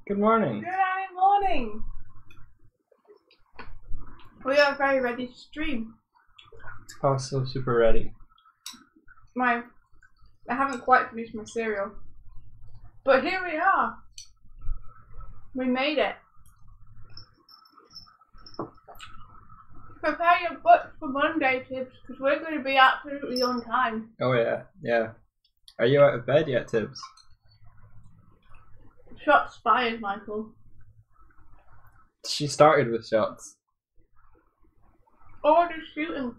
Good morning. Good morning. We are very ready to stream. Oh, so super ready. I haven't quite finished my cereal, but here we are. We made it. Prepare your butts for Monday, Tibbs, because we're going to be absolutely on time. Oh yeah. Are you out of bed yet, Tibbs? Shots fired, Michael. She started with shots. Oh, just shooting.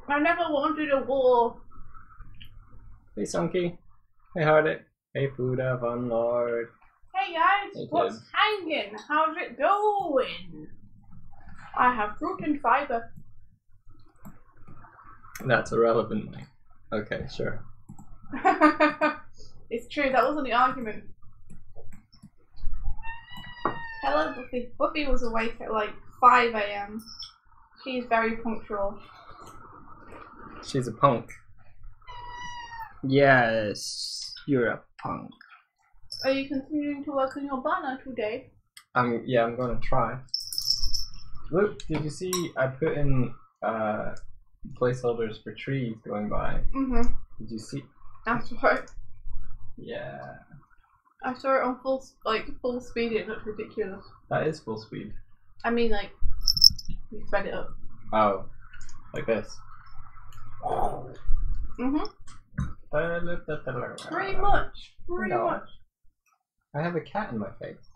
I never wanted a war. Hey, Sunky. Hey, Hardy. Hey, Buddha Von Lord. Hey guys, Hey, what's Tibbs. hanging? How's it going? I have fruit and fiber. That's irrelevant, Mike. Okay, sure. It's true, that wasn't the argument. Hello, Buffy. Buffy was awake at like 5 AM. She's very punctual. She's a punk. Yes, you're a punk. Are you continuing to work on your banner today? I'm gonna try. Look, did you see I put in placeholders for trees going by? Mm-hmm. Did you see? That's right. Yeah. I saw it on full speed. It looked ridiculous. That is full speed. I mean, like, you sped it up. Oh, like this. Mm-hmm. Pretty No. much. I have a cat in my face.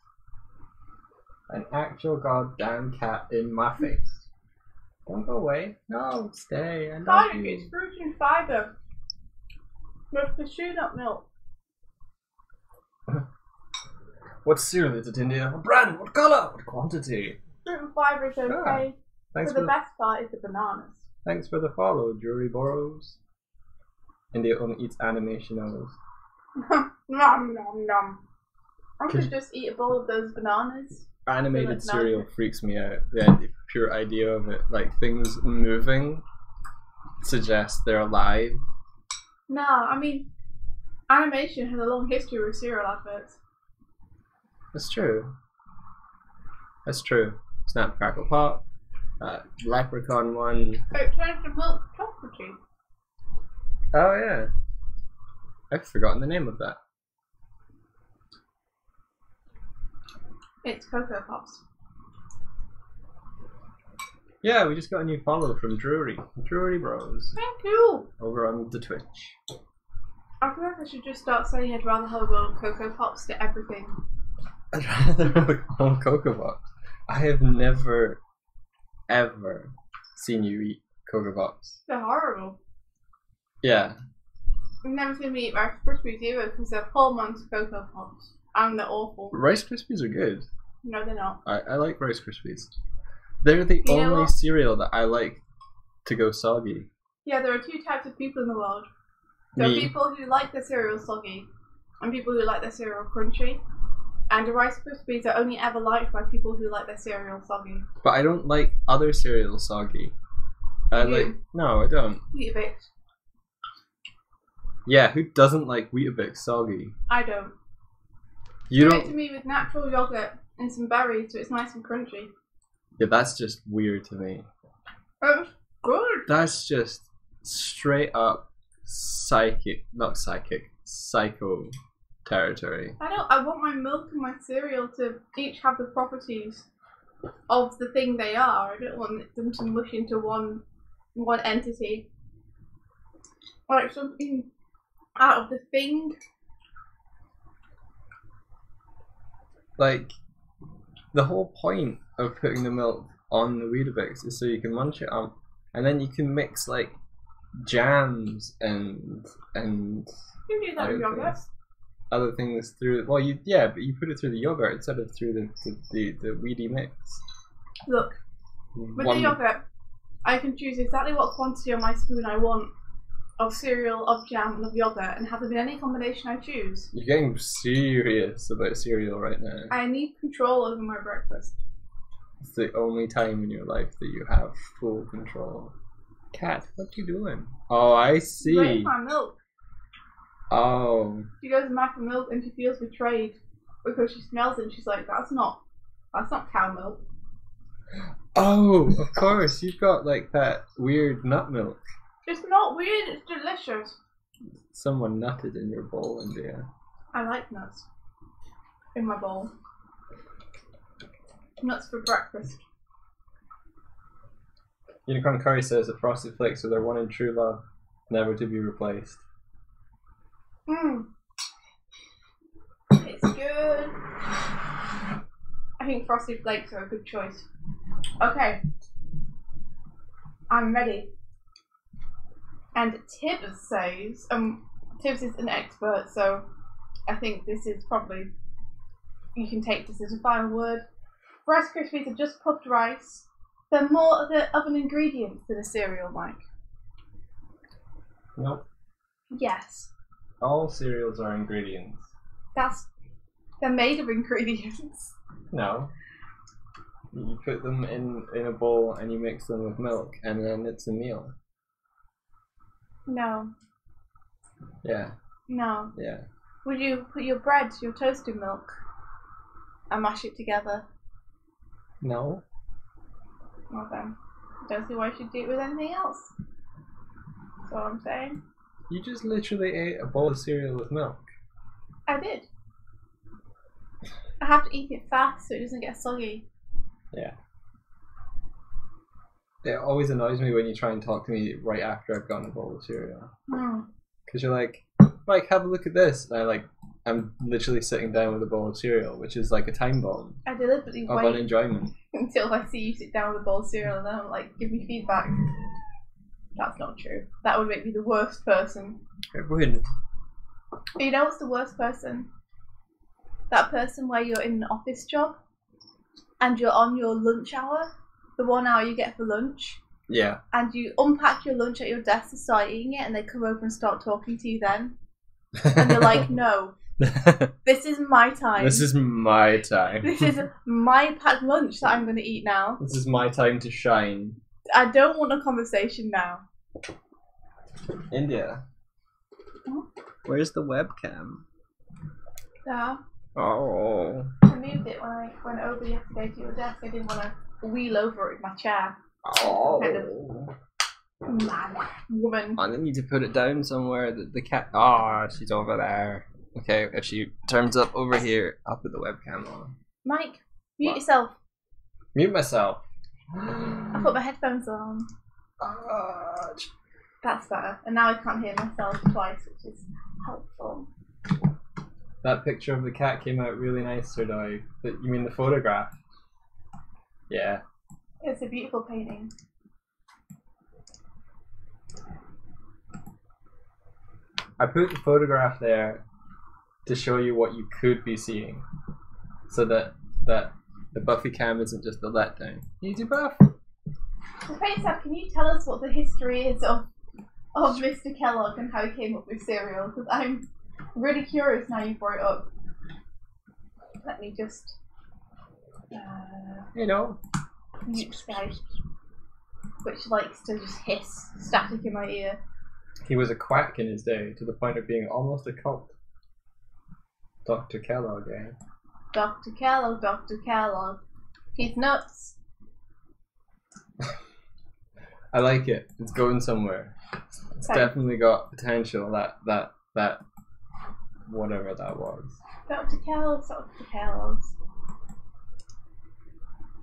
An actual goddamn cat in my face. Don't go away. No, stay. I love Garlic, you. it's fruit and fiber. With cashew nut milk. What cereal is it in here? What brand? What color? What quantity? Fruit and fiber is okay. Thanks But the best part is the bananas. Thanks for the follow, Drury Burrows. India only eats animation novels. Nom nom nom. I could just eat a bowl of those bananas. Animated cereal freaks me out. The pure idea of it, like things moving, suggests they're alive. No, I mean, animation has a long history with cereal adverts. That's true. That's true. Snap, Crackle, Pop. Leprechaun one. It turns to milk chocolatey. Oh yeah. I've forgotten the name of that. It's Cocoa Pops. Yeah, we just got a new follow from Drury. Drury Bros. Thank you! Over on the Twitch. I feel like I should just start saying I'd rather have a bowl of Cocoa Pops to everything. I'd rather have a whole Cocoa Pops. I have never, ever seen you eat Cocoa Pops. They're horrible. Yeah. You've never seen me eat Rice Krispies either because they're poor man's Cocoa Pops. And they're awful. Rice Krispies are good. No, they're not. I like Rice Krispies. They're the only cereal that I like to go soggy. Yeah, there are two types of people in the world. There are people who like their cereal soggy, and people who like their cereal crunchy. And the Rice Krispies are only ever liked by people who like their cereal soggy. But I don't like other cereals soggy. No, I don't. Weetabix. Yeah, who doesn't like Weetabix soggy? I don't. You Give don't. it to me with natural yogurt and some berries so it's nice and crunchy. Yeah, that's just weird to me. It's good. That's just straight up psycho territory. I want my milk and my cereal to each have the properties of the thing they are. I don't want them to mush into one entity. Like something out of the thing. Like, the whole point of putting the milk on the Weetabix is so you can munch it up, and then you can mix like jams and You can do that with yogurt. other things through. Well, but you put it through the yogurt instead of through the weedy mix. Look, with the yogurt, I can choose exactly what quantity on my spoon I want of cereal, of jam, and of yogurt, and have them in any combination I choose. You're getting serious about cereal right now. I need control over my breakfast. It's the only time in your life that you have full control. Cat, what you doing? Oh, I see. Where's my milk? Oh. She goes mad for milk and she feels betrayed. because she smells it and she's like, that's not cow milk. Oh, of course, you've got like that weird nut milk. It's not weird, it's delicious. Someone nutted in your bowl, India. I like nuts in my bowl. Nuts for breakfast. Unicorn Curry says that Frosted Flakes are their one and true love, never to be replaced. It's good. I think Frosted Flakes are a good choice. Okay. I'm ready. And Tibbs says, Tibbs is an expert, so I think this is probably, you can take this as a final word. Rice Krispies are just puffed rice. They're more of an ingredient than a cereal, Mike. Nope. Yes. All cereals are ingredients. They're made of ingredients. No. You put them in a bowl and you mix them with milk and then it's a meal. No. Yeah. No. Yeah. Would you put your bread, your toasted milk, and mash it together? No. Well then, don't see why you should do it with anything else. That's all I'm saying. You just literally ate a bowl of cereal with milk. I did. I have to eat it fast so it doesn't get soggy. Yeah. It always annoys me when you try and talk to me right after I've gotten a bowl of cereal. Because you're like, Mike, have a look at this. And I'm literally sitting down with a bowl of cereal, which is like a time bomb I deliberately of wait unenjoyment. until I see you sit down with a bowl of cereal and then I'm like, give me feedback. That's not true. That would make me the worst person. It would. You know what's the worst person? That person where you're in an office job and you're on your lunch hour, the 1 hour you get for lunch. Yeah. And you unpack your lunch at your desk to start eating it and they come over and start talking to you then. And you're like, no, this is my time. This is my time. This is my packed lunch that I'm going to eat now. This is my time to shine. I don't want a conversation now. India. Where's the webcam? Yeah. Oh. I moved it when I went over yesterday to your desk. I didn't want to wheel over it with my chair. Oh. Kind of man, woman. I need to put it down somewhere. The cat. Ah, she's over there. Okay, if she turns up over here, I'll put the webcam on. Mike, mute yourself. Mute myself. I put my headphones on. That's better. And now I can't hear myself twice, which is helpful. That picture of the cat came out really nice, Sir Doig. You mean the photograph? Yeah. It's a beautiful painting. I put the photograph there to show you what you could be seeing, so that the Buffy cam isn't just a letdown. You do Buff. So FaceApp, can you tell us what the history is of Mr. Kellogg and how he came up with cereal? Because I'm really curious now you brought it up. Let me just You know. mute Skype, which likes to just hiss static in my ear. He was a quack in his day, to the point of being almost a cult. Dr. Kellogg, eh? Dr. Kellogg, Dr. Kellogg. He's nuts. I like it. It's going somewhere. It's Okay. definitely got potential. That whatever that was. Dr. Kellogg's, Dr. Kellogg's.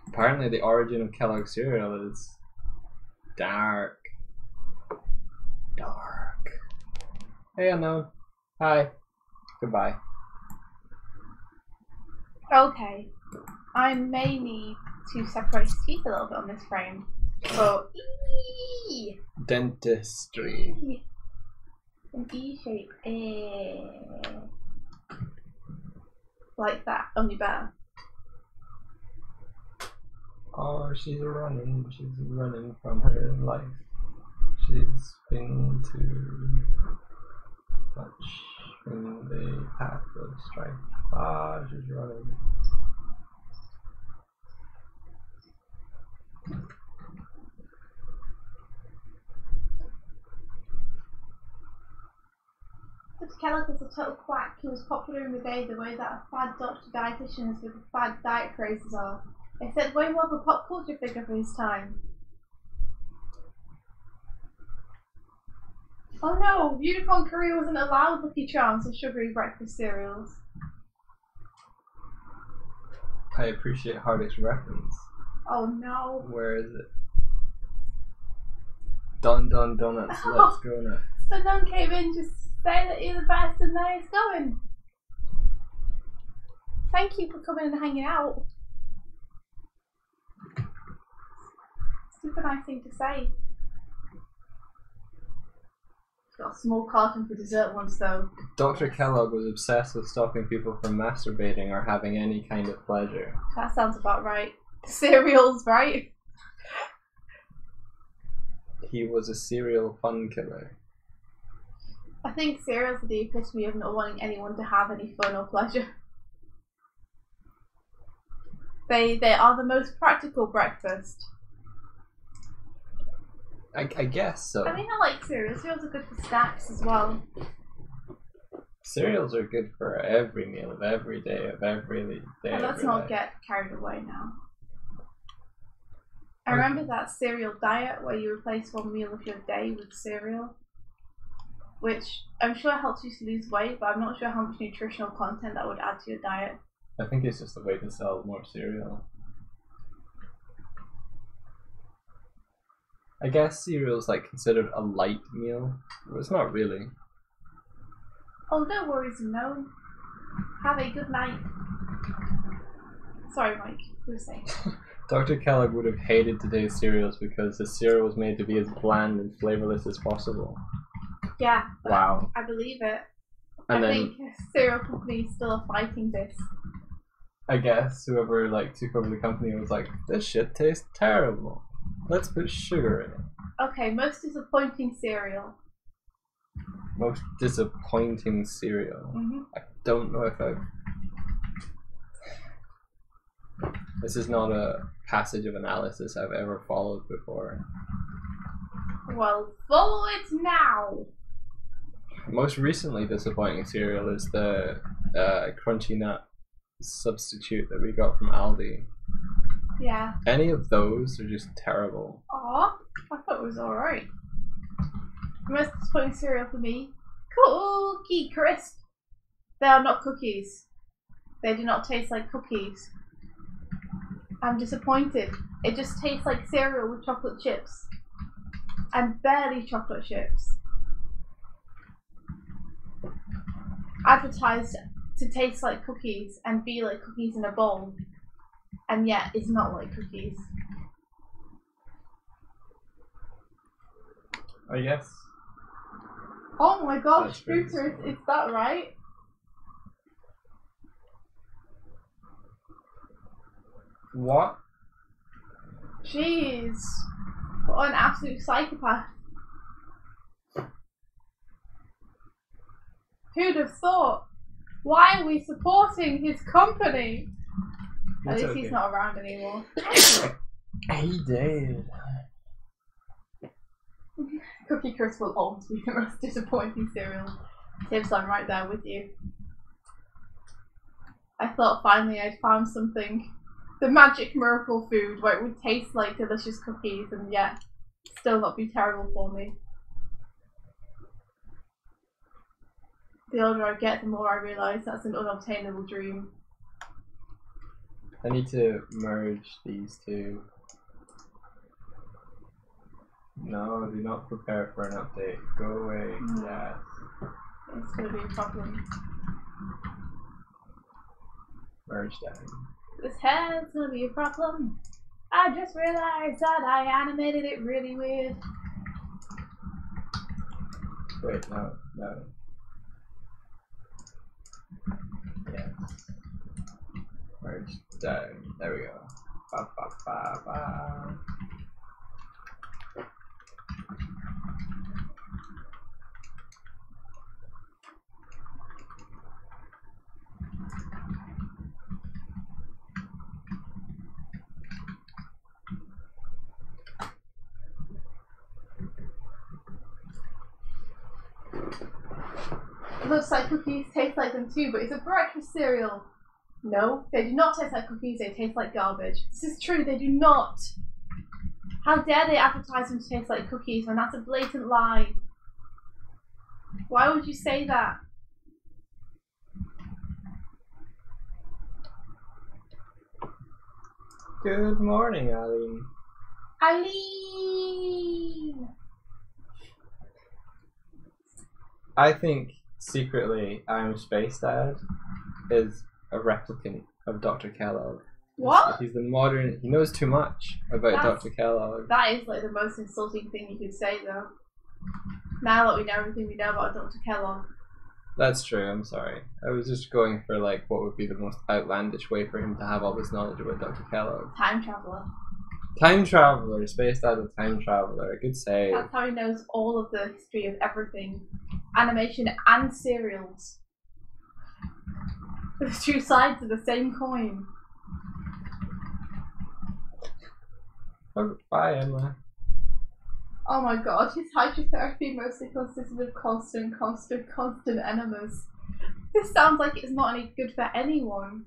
Apparently, the origin of Kellogg's cereal is dark. Dark. Hey, unknown. Hi. Goodbye. Okay. I may need to separate his teeth a little bit on this frame. So, Dentistry. an E shape. Like that, only better. Oh, she's running. She's running from her life. She's been too much in the path of strife. Ah, she's running. Just Kellogg was a total quack. He was popular in the day the way that fad doctor dietitians with fad diet crazes are. Except way more of a pop culture figure for his time. Oh no! Unicorn Korea wasn't allowed Lucky Charms or sugary breakfast cereals. I appreciate Hardest reference. Oh no. Where is it? Don Donuts, let's go now. So Don came in just say that you're the best and there he's going. Thank you for coming and hanging out. Super nice thing to say. Got a small carton for dessert once though. Dr. Kellogg was obsessed with stopping people from masturbating or having any kind of pleasure. That sounds about right. Cereals, right? He was a serial fun killer. I think cereals are the epitome of not wanting anyone to have any fun or pleasure. They are the most practical breakfast. I guess so. I mean, I like cereals. Cereals are good for snacks as well. Cereals are good for every meal of every day of every day. Well, let's not get carried away now. I remember that cereal diet where you replace one meal of your day with cereal, which I'm sure helps you to lose weight, but I'm not sure how much nutritional content that would add to your diet. I think it's just a way to sell more cereal. I guess cereal is like considered a light meal, but it's not really. Oh, no worries, no. Have a good night. Sorry, Mike. You were saying. Dr. Kellogg would have hated today's cereals because the cereal was made to be as bland and flavorless as possible. Yeah. Wow. I believe it. And I then think cereal companies still are fighting this. I guess whoever like took over the company was like, this shit tastes terrible. Let's put sugar in it. Okay, most disappointing cereal. Most disappointing cereal. I don't know if I've... This is not a passage of analysis I've ever followed before. Well, follow it now! Most recently disappointing cereal is the Crunchy Nut substitute that we got from Aldi. Yeah. Any of those are just terrible. Aw, I thought it was alright. The most disappointing cereal for me, Cookie Crisp. They are not cookies. They do not taste like cookies. I'm disappointed. It just tastes like cereal with chocolate chips. And barely chocolate chips. Advertised to taste like cookies and be like cookies in a bowl. And yet it's not like cookies. I guess. Oh my gosh, That's very Scooter, is that right? What? Jeez. What an absolute psychopath. Who'd have thought? Why are we supporting his company? At least he's not around anymore. He did. Cookie Crisp will always be the most disappointing cereal. Tibbs, I'm right there with you. I thought finally I'd found something. The magic miracle food where it would taste like delicious cookies and yet still not be terrible for me. The older I get, the more I realise that's an unobtainable dream. I need to merge these two. No, do not prepare for an update. Go away. Yes. It's going to be a problem. Merge down. This hair's going to be a problem. I just realised that I animated it really weird. Wait, no. Yes. Merge down. There we go. Ba, ba, ba, ba. looks like cookies taste like them too, but it's a breakfast cereal. No, they do not taste like cookies, they taste like garbage. This is true, they do not. How dare they advertise them to taste like cookies when that's a blatant lie? Why would you say that? Good morning, Eileen. Eileen! I think secretly I'm Space Dad is a replicant of Dr. Kellogg. What? He's the modern. He knows too much about Dr. Kellogg. That is like the most insulting thing you could say, though. Now that we know everything we know about Dr. Kellogg. That's true. I'm sorry. I was just going for like what would be the most outlandish way for him to have all this knowledge about Dr. Kellogg. Time traveler. Time traveler, Space Dad with time traveler. Good save. That's how he knows all of the history of everything, animation and cereals. The two sides of the same coin. Oh, bye, Emma. Oh my god, his hydrotherapy mostly consisted of constant enemas. This sounds like it's not any good for anyone.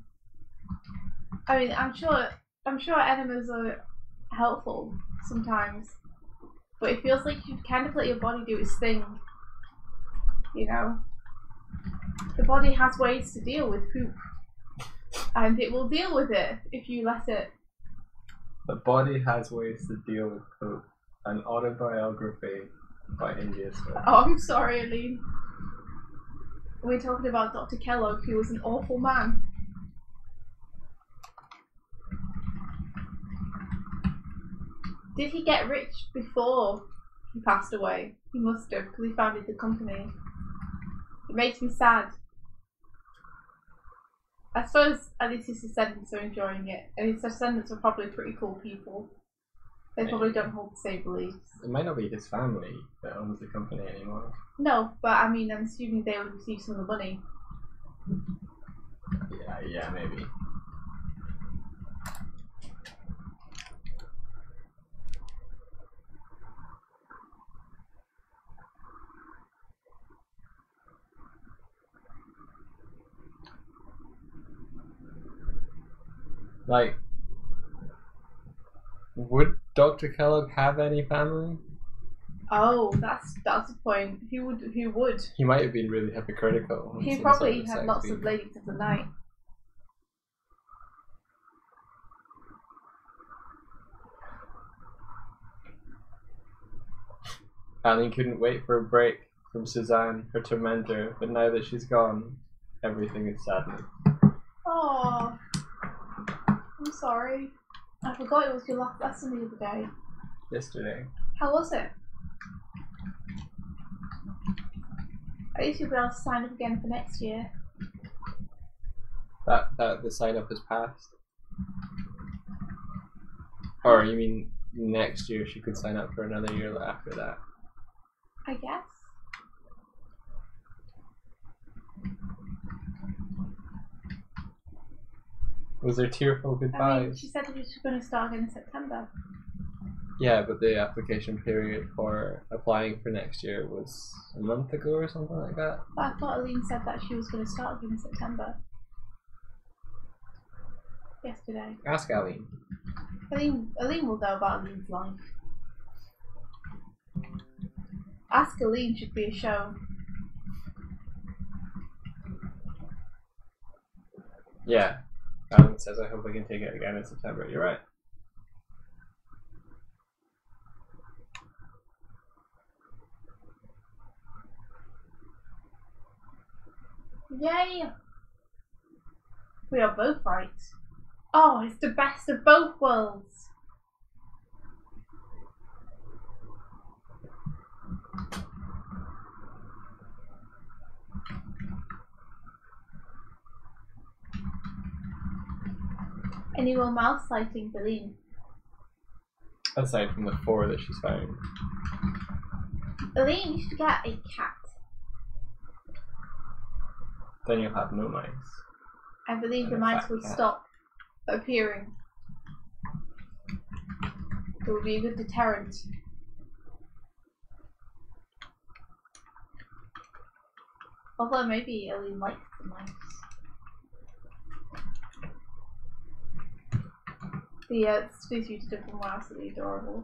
I mean, I'm sure enemas are helpful sometimes, but it feels like you kind of let your body do its thing. You know, the body has ways to deal with poop, and it will deal with it if you let it. The body has ways to deal with poop. An autobiography by India Smith. Oh, I'm sorry, Aline. We're talking about Dr. Kellogg, who was an awful man. Did he get rich before he passed away? He must have, because he founded the company. It makes me sad. I suppose at least his descendants are enjoying it, and his descendants are probably pretty cool people. They probably don't hold the same beliefs. It might not be his family that owns the company anymore. No, but I mean, I'm assuming they would receive some of the money. Yeah, maybe. Like, would Dr. Kellogg have any family? Oh, that's the point. Who would? He might have been really hypocritical. He probably had lots of ladies of the night. Alan couldn't wait for a break from Suzanne, her tormentor, but now that she's gone, everything is sadness. Oh, I'm sorry. I forgot it was your last lesson the other day. Yesterday. How was it? At least you'll be able to sign up again for next year. That the sign up has passed. Or you mean next year she could sign up for another year after that? I guess. Was there tearful goodbyes? I mean, she said that she was going to start again in September. Yeah, but the application period for applying for next year was a month ago or something like that. But I thought Aline said that she was going to start again in September. Yesterday. Ask Aline. Aline will know about Aline's life. Ask Aline should be a show. Yeah. Alan says, I hope I can take it again in September. You're right. Yay! We are both right. Oh, it's the best of both worlds. Any more mouse sightings, Aline? Aside from the 4 that she's found. Aline, you should get a cat. Then you'll have no mice. I believe the mice would stop appearing. It would be a good deterrent. Although maybe Eileen likes the mouse. The species to different mouse are adorable.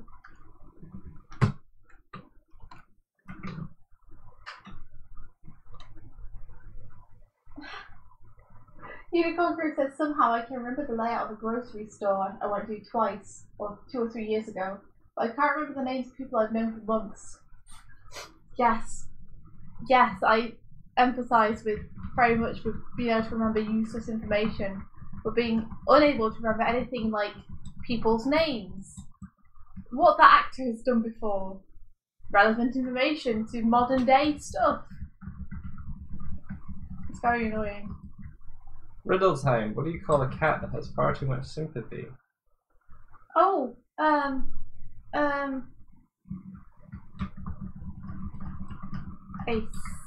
Unicorn Crew says somehow I can remember the layout of a grocery store I went to twice, or 2 or 3 years ago, but I can't remember the names of people I've known for months. Yes. Yes, I empathise with very much with being able to remember useless information, but being unable to remember anything like people's names. What that actor has done before. Relevant information to modern day stuff. It's very annoying. Riddle time. What do you call a cat that has far too much sympathy? Oh, a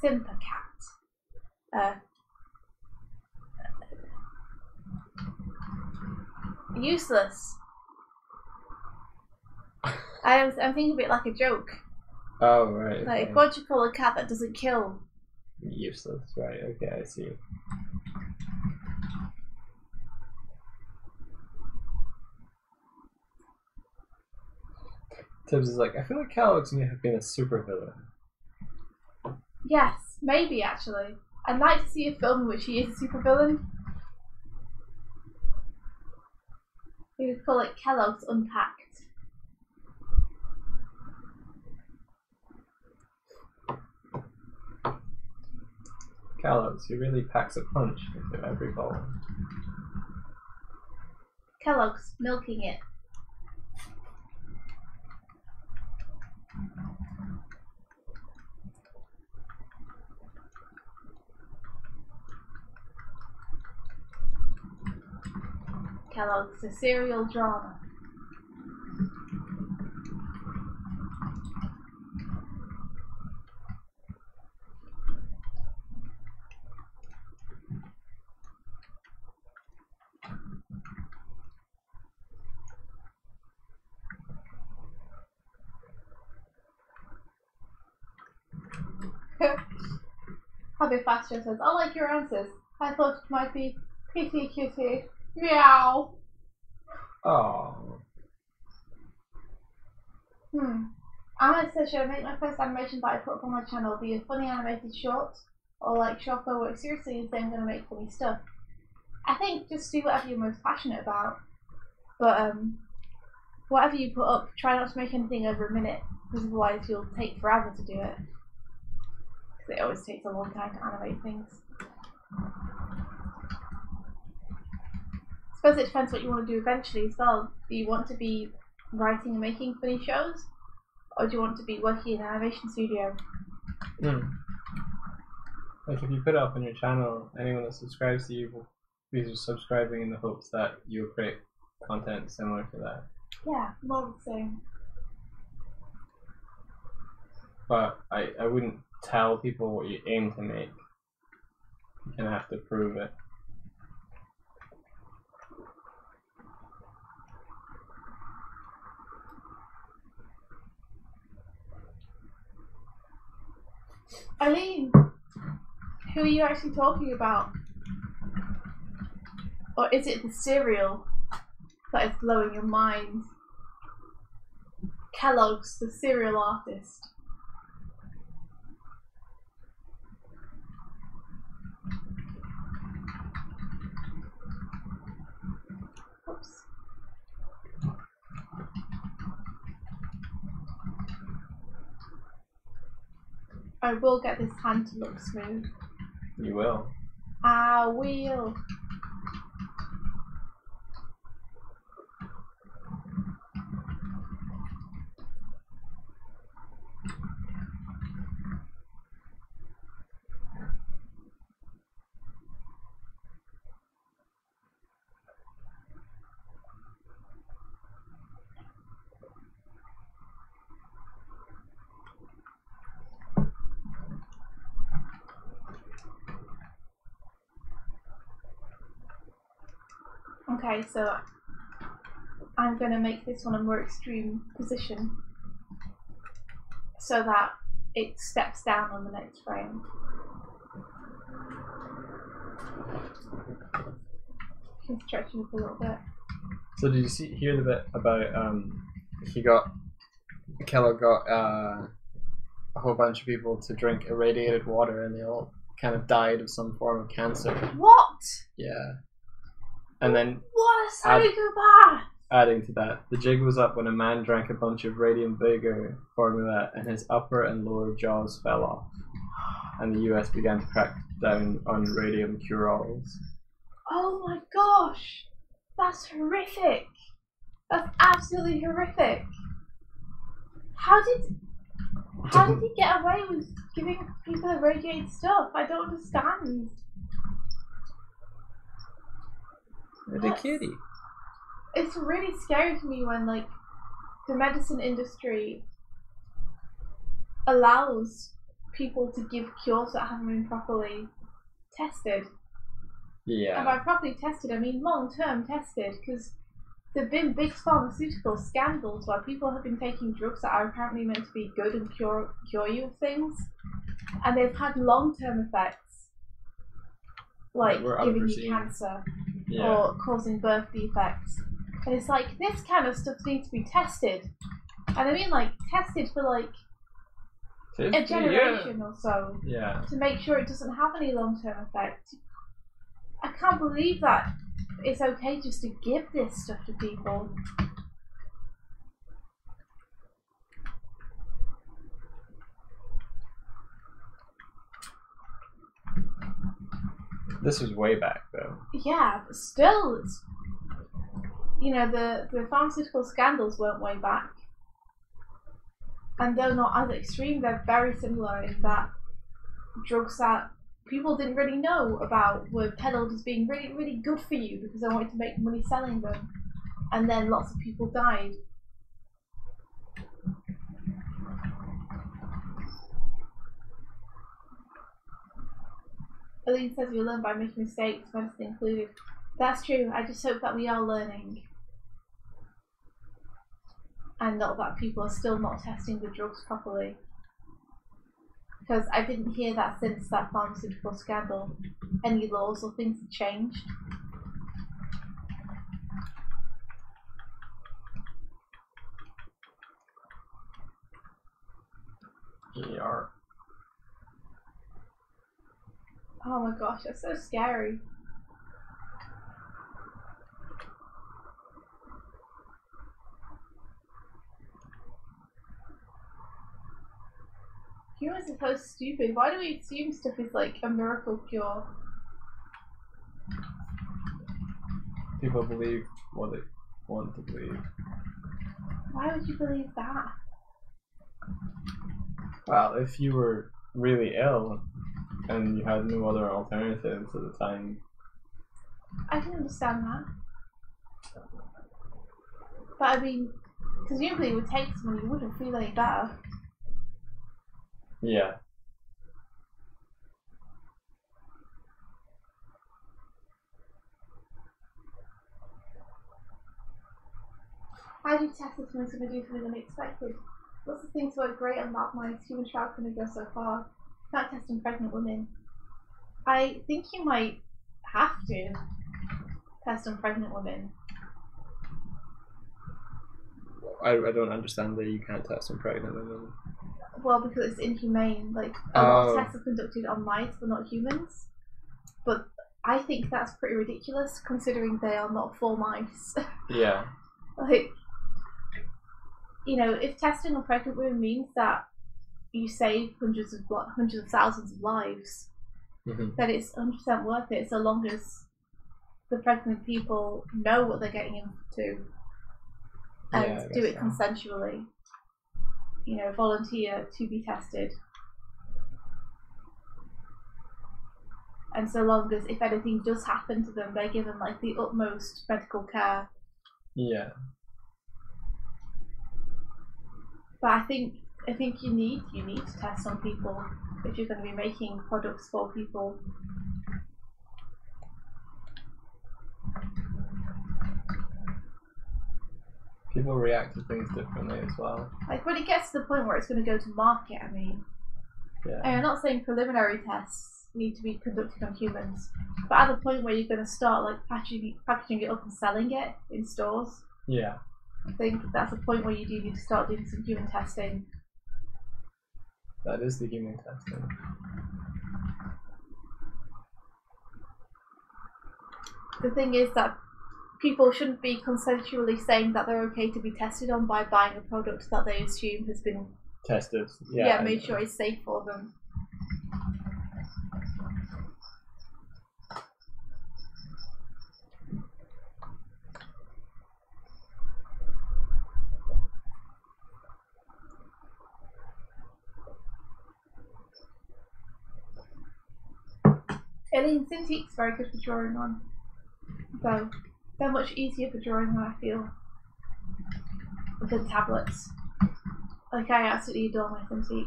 sympacat. Useless. I'm thinking of it like a joke. Oh, right. Okay. Like, what do you call a cat that doesn't kill? Useless, right, okay, I see. Tibbs is like, I feel like Kellogg's may have been a supervillain. Yes, maybe actually. I'd like to see a film in which he is a supervillain. We would call it Kellogg's Unpacked. Kellogg's, he really packs a punch into every bowl. Kellogg's milking it. Kellogg's, a cereal drama. Hubby Faster says, I like your answers. I thought it might be kitty kitty. Meow. Oh. Anna says, should I make my first animation that I put up on my channel be a funny animated short? Or like Shopper work seriously and say I'm going to make funny stuff? I think just do whatever you're most passionate about. But whatever you put up, try not to make anything over a minute, because otherwise you'll take forever to do it. Because it always takes a long time to animate things. I suppose it depends what you want to do eventually as well. Do you want to be writing and making funny shows? Or do you want to be working in an animation studio? Like if you put it up on your channel, anyone that subscribes to you will be subscribing in the hopes that you'll create content similar to that. Yeah, more of the same. But I wouldn't tell people what you aim to make. You kind of have to prove it. Eileen, who are you actually talking about? Or is it the cereal that is blowing your mind? Kellogg's, the cereal artist. Oops. I will get this hand to look smooth. You will. I will. Okay, so I'm going to make this one a more extreme position so that it steps down on the next frame. can stretch him up a little bit. So did you hear the bit about Kellogg got a whole bunch of people to drink irradiated water and they all kind of died of some form of cancer. What? Yeah. And then what a psychopath! Adding to that, the jig was up when a man drank a bunch of radium vigor formula and his upper and lower jaws fell off. And the US began to crack down on radium cure-alls. Oh my gosh! That's horrific! That's absolutely horrific! How did he get away with giving people irradiated stuff? I don't understand. The kitty. It's really scary to me when, like, the medicine industry allows people to give cures that haven't been properly tested. Yeah. And by properly tested, I mean long-term tested, because there have been big pharmaceutical scandals where people have been taking drugs that are apparently meant to be good and cure you of things, and they've had long-term effects, like giving you cancer or causing birth defects. And it's like, this kind of stuff needs to be tested. And I mean, like, tested for like a generation or so. Yeah. To make sure it doesn't have any long-term effects. I can't believe that it's okay just to give this stuff to people. This was way back, though. Yeah, but still, you know, the pharmaceutical scandals weren't way back. And they're not as extreme, they're very similar in that drugs that people didn't really know about were peddled as being really, really good for you because they wanted to make money selling them. And then lots of people died. Aline says we learn by making mistakes, medicine included. That's true. I just hope that we are learning. And not that people are still not testing the drugs properly. Because I didn't hear that since that pharmaceutical scandal. Any laws or things have changed. Yeah. Oh my gosh, that's so scary. Humans are so stupid. Why do we assume stuff is like a miracle cure? People believe what they want to believe. Why would you believe that? Well, if you were really ill and you had no other alternatives at the time. I can understand that. But I mean, presumably it would take someone you wouldn't feel any better. Yeah. How do you test if someone's going to do something unexpected? Lots of things work great on lab mice. Human trials can go so far. Can't test on pregnant women. I think you might have to test on pregnant women. I don't understand that you can't test on pregnant women. Well, because it's inhumane. Like, a lot of tests are conducted on mice, but not humans. But I think that's pretty ridiculous, considering they are not full mice. Yeah. Like, you know, if testing on pregnant women means that you save hundreds of thousands of lives, then it's 100% worth it, so long as the pregnant people know what they're getting into and do it consensually. You know, volunteer to be tested. And so long as, if anything does happen to them, they're given like the utmost medical care. Yeah. But I think you need to test on people if you're going to be making products for people. People react to things differently as well. Like when it gets to the point where it's going to go to market, I mean. Yeah. And I'm not saying preliminary tests need to be conducted on humans. But at the point where you're going to start like packaging it up and selling it in stores, yeah, I think that's the point where you do need to start doing some human testing. that is the human testing. The thing is that people shouldn't be consensually saying that they're okay to be tested on by buying a product that they assume has been tested. Made sure it's safe for them. Alien Cintiq's very good for drawing on, though they're much easier for drawing on, I feel, than tablets. Like, I absolutely adore my Cintiq.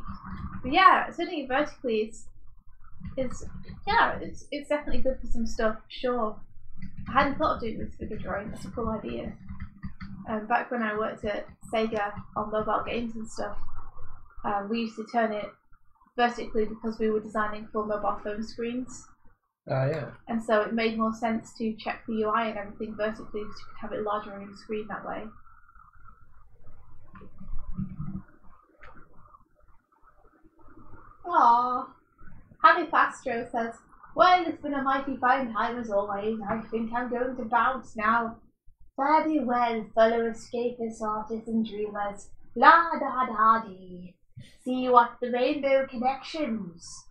But yeah, certainly vertically it's definitely good for some stuff, sure. I hadn't thought of doing this figure drawing, that's a cool idea. Back when I worked at Sega on mobile games and stuff, we used to turn it vertically because we were designing for mobile phone screens. Yeah. And so it made more sense to check the UI and everything vertically because you could have it larger on your screen that way. Aww. Happy Pastro says, well, it's been a mighty fine time as always. I think I'm going to bounce now. Fare thee well, fellow escapists, artists and dreamers. La da da dee. See you at the Rainbow Connections.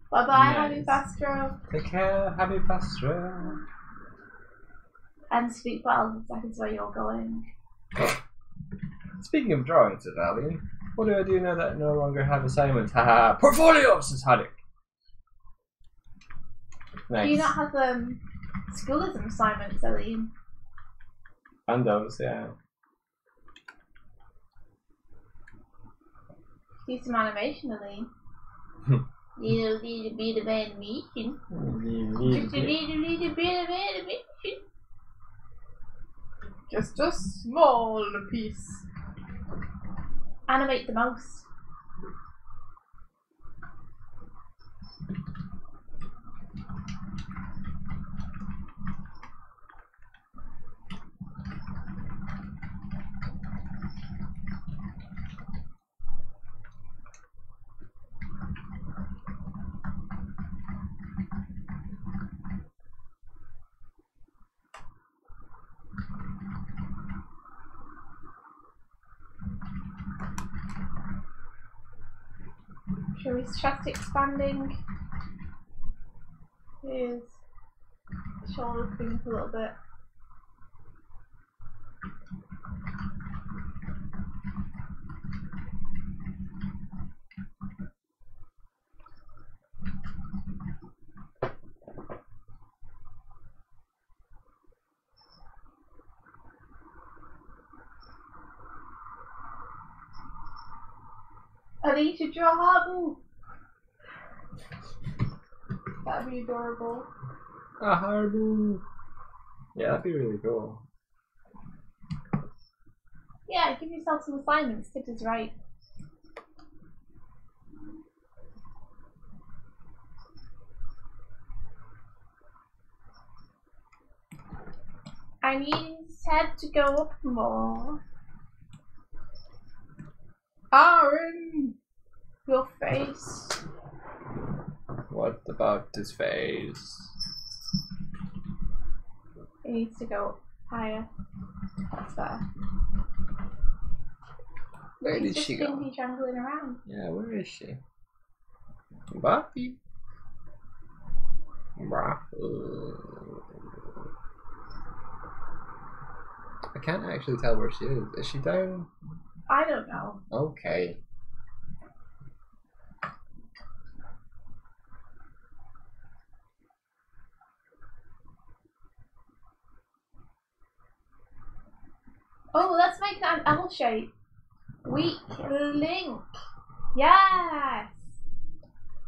Bye bye, Nice. Happy Pastro. Take care, Happy Pastro. And sleep well, that is where you're going. Speaking of drawing, said Alien, what do I do now that I no longer have assignments? Haha, portfolio, says Haddock. Nice. Do you not have schoolism assignments, Eileen? And those, yeah. Do some animation, Eileen. You don't need to be the animation. Just a little bit of animation. Just a small piece. Animate the mouse. Show his chest expanding. His shoulder coming up a little bit. I need to draw Habu. That'd be adorable. A Habu. Yeah, that'd be really cool. Yeah, give yourself some assignments. Tips is right. I need his head to go up more. Aaron! Your face. What about his face? It needs to go up higher. That's better. Where did She's she just go? thinking, jangling around. Yeah, where is she? Buffy? I can't actually tell where she is. Is she down? I don't know. Okay. Oh, let's make that an L shape. Weak link. Yes.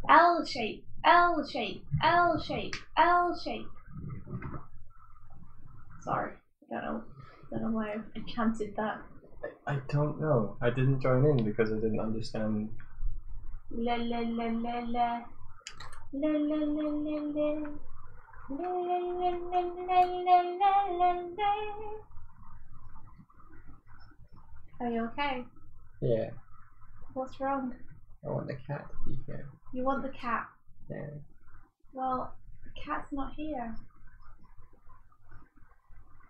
L shape. L shape. L shape. L shape. Sorry. I don't know why I canted that. I don't know. I didn't join in because I didn't understand. La la la la la. Are you okay? Yeah. What's wrong? I want the cat to be here. You want the cat? Yeah. Well, the cat's not here.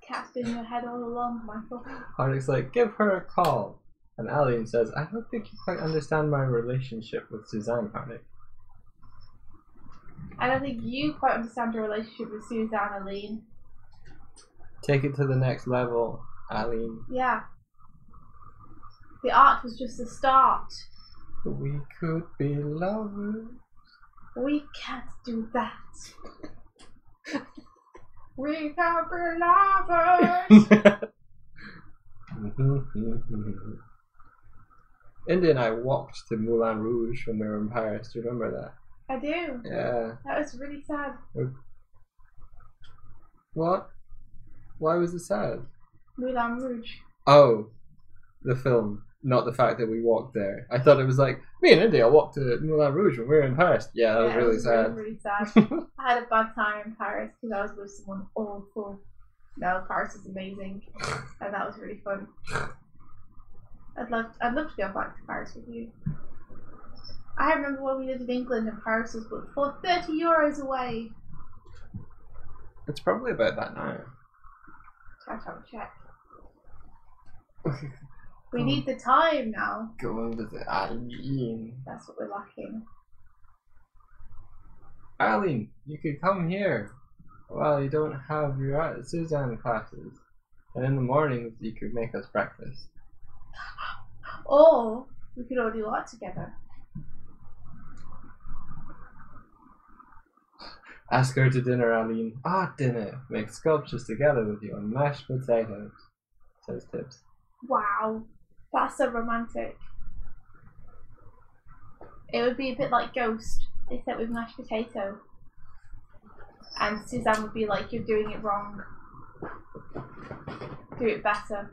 The cat's been in your head all along, Michael. Hardwick's like, give her a call. And Aline says, I don't think you quite understand my relationship with Suzanne, Hardwick. I don't think you quite understand your relationship with Suzanne, Aline. Take it to the next level, Aline. Yeah. The art was just the start. We could be lovers. We can't do that. We can't be lovers. Indy and I walked to Moulin Rouge when we were in Paris. Do you remember that? I do. Yeah. That was really sad. What? Why was it sad? Moulin Rouge. Oh, the film. Not the fact that we walked there. I thought it was like, me and India walked to Moulin Rouge when we were in Paris. Yeah, that was really sad. Really sad. I had a bad time in Paris because I was with someone awful. No, Paris is amazing. And that was really fun. I'd love to go back to Paris with you. I remember when we lived in England and Paris was for €30 away. It's probably about that now. Try to have a check. We need the time now. Go and visit Aline. That's what we're lacking. Aline, you could come here. Well, you don't have your Suzanne classes. And in the mornings, you could make us breakfast. Or we could all do art together. Ask her to dinner, Aline. Art dinner. Make sculptures together with you on mashed potatoes. Says Tips. Wow, that's so romantic. It would be a bit like Ghost, except with mashed potato. And Suzanne would be like, you're doing it wrong. Do it better.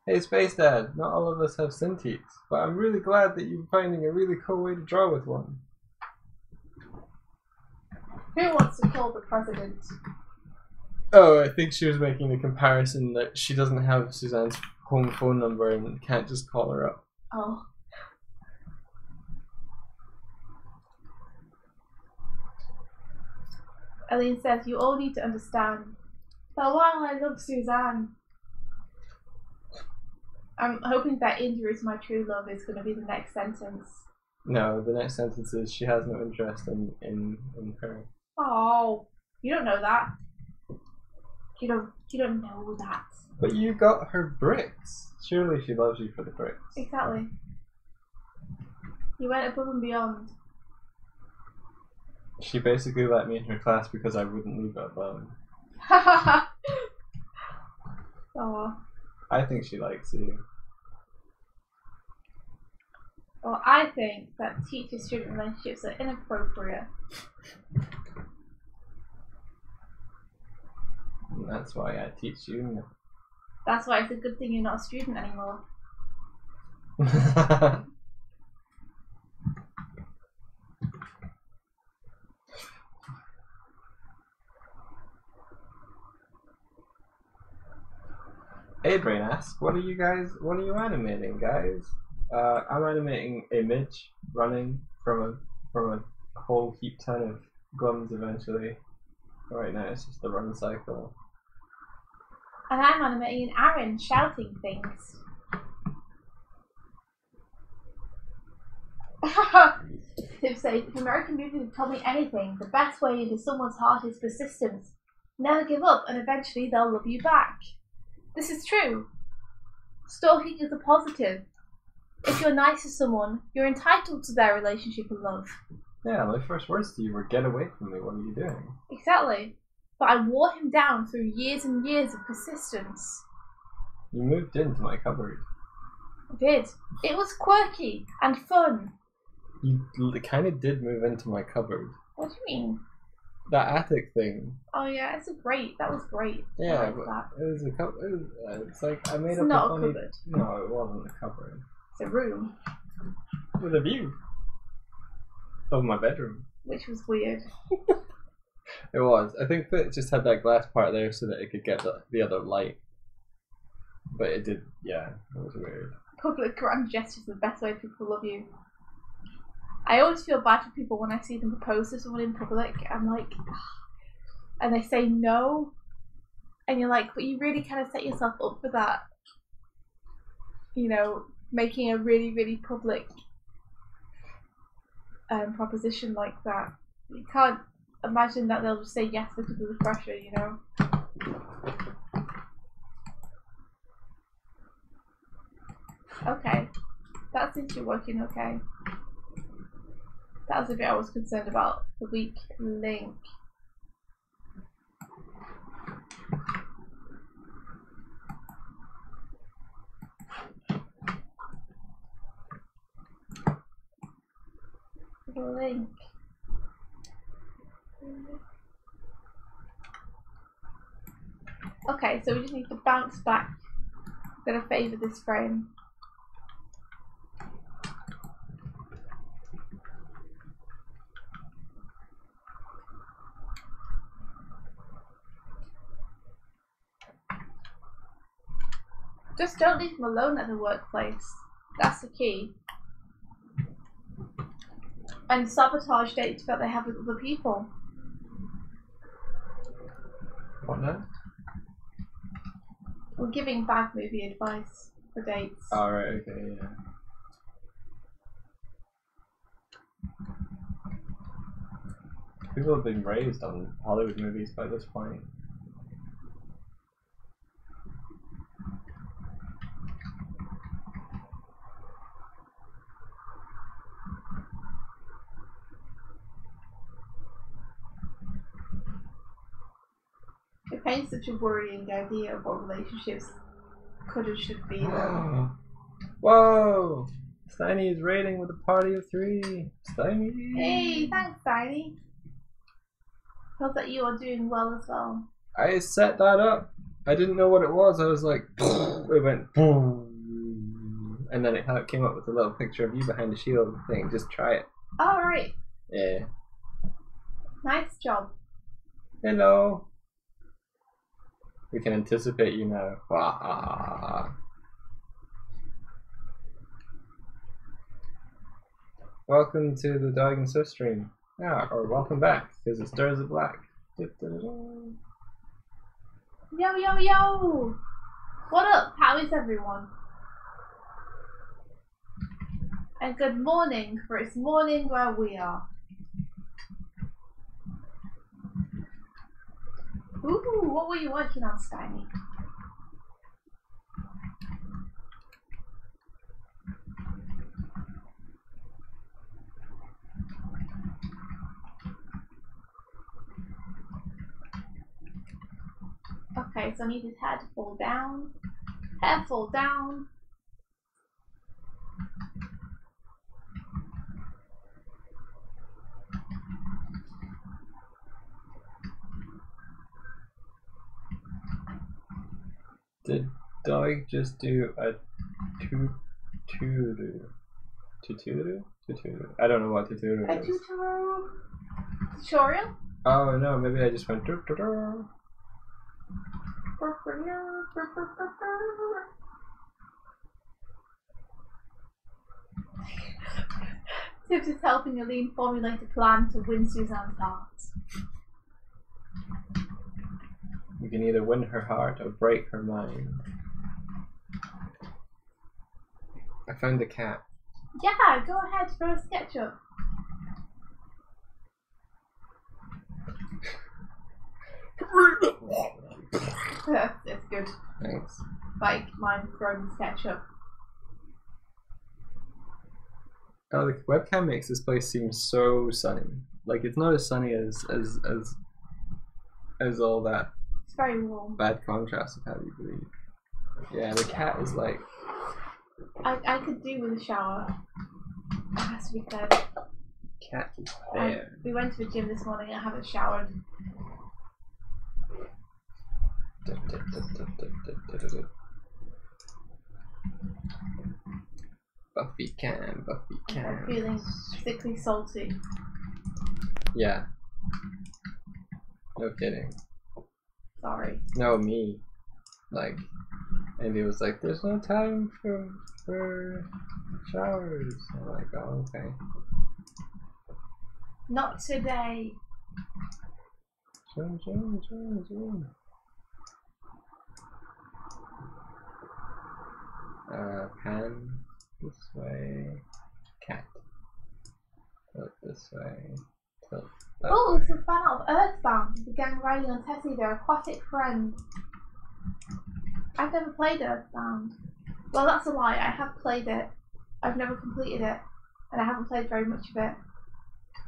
Hey Space Dad, not all of us have Cintiqs, but I'm really glad that you're finding a really cool way to draw with one. Who wants to call the president? Oh, I think she was making the comparison that she doesn't have Suzanne's home phone number and can't just call her up. Oh. Aline says, you all need to understand that while I love Suzanne, I'm hoping that injury to my true love is going to be the next sentence. No, the next sentence is she has no interest in her. Oh, you don't know that. You don't know that. But you got her bricks. Surely she loves you for the bricks. Exactly. You went above and beyond. She basically let me in her class because I wouldn't leave it alone. Oh. I think she likes you. Well, I think that teacher-student relationships are inappropriate. And that's why I teach you. That's why it's a good thing you're not a student anymore. Hey Brain asks, what are you animating, guys? I'm animating a midge running from a whole heap ton of Grumps eventually. Right now it's just the run cycle. And I'm animating an Aaron shouting things. Tim says, if American movies have taught me anything, the best way into someone's heart is persistence. Never give up and eventually they'll love you back. This is true. Stalking is a positive. If you're nice to someone, you're entitled to their relationship and love. Yeah, my first words to you were, get away from me, what are you doing? Exactly. But I wore him down through years and years of persistence. You moved into my cupboard. I did. It was quirky and fun. You kind of did move into my cupboard. What do you mean? That attic thing. Oh yeah, that was great. Yeah, but it was a cupboard. It's like I made it's up not a funny. Cupboard. No, it wasn't a cupboard. It's a room. with a view of my bedroom. Which was weird. It was. I think that it just had that glass part there so that it could get the other light. But it did, yeah, it was weird. Public grand gestures are the best way people love you. I always feel bad for people when I see them propose to someone in public. I'm like, ugh. And they say no. And you're like, but you really kind of set yourself up for that. You know, making a really, really public proposition like that. You can't imagine that they'll just say yes because of the pressure, you know? Okay. That seems to be working okay. That was the bit I was concerned about. The weak link. The link. Okay, so we just need to bounce back. I'm going to favour this frame. Just don't leave them alone at the workplace. That's the key. And sabotage dates that they have with other people. What now? We're giving bad movie advice for dates. Oh, right, okay, yeah. People have been raised on Hollywood movies by this point. It paints such a worrying idea of what relationships could and should be. Whoa! Steiny is raiding with a party of 3. Steiny! Hey, thanks, Steiny. Hope that you are doing well as well. I set that up. I didn't know what it was. I was like, it went boom, and then it came up with a little picture of you behind the shield thing. Just try it. Alright. Yeah. Nice job. Hello. We can anticipate you now. Wah. Welcome to the Doig and Swift stream. Yeah, or welcome back, because it stirs it black. Yo, yo, yo! What up? How is everyone? And good morning, for it's morning where we are. Ooh, what were you working on, Steiny? Okay, so I need his hair to fall down. Hair fall down. Did Doig just do a tutorial? I don't know what tutorial A is. tutorial? Oh no, maybe I just went tutorial. Tips is helping Aline formulate a plan to win Suzanne's heart. You can either win her heart or break her mind. I found the cat. Yeah, go ahead, throw a sketch up. That's good. Thanks. Like mine throwing sketch up. Oh, the webcam makes this place seem so sunny. Like it's not as sunny as all that It's very warm. bad contrast of how you believe. Yeah, the cat is like. I could do with a shower. It has to be said. Cat is there. We went to the gym this morning. I haven't showered. Buffy can. I'm feeling particularly salty. Yeah. No kidding. Sorry. No, me. Like, Andy was like, "There's no time for showers." I'm like, "Oh, okay." Not today. Zoom. Pan this way. Cat. Tilt this way. Tilt that Oh, way. it's a fan out of Earthbound. The gang riding on Tessie, their aquatic friend. I've never played Earthbound. Well, that's a lie. I have played it. I've never completed it, and I haven't played very much of it.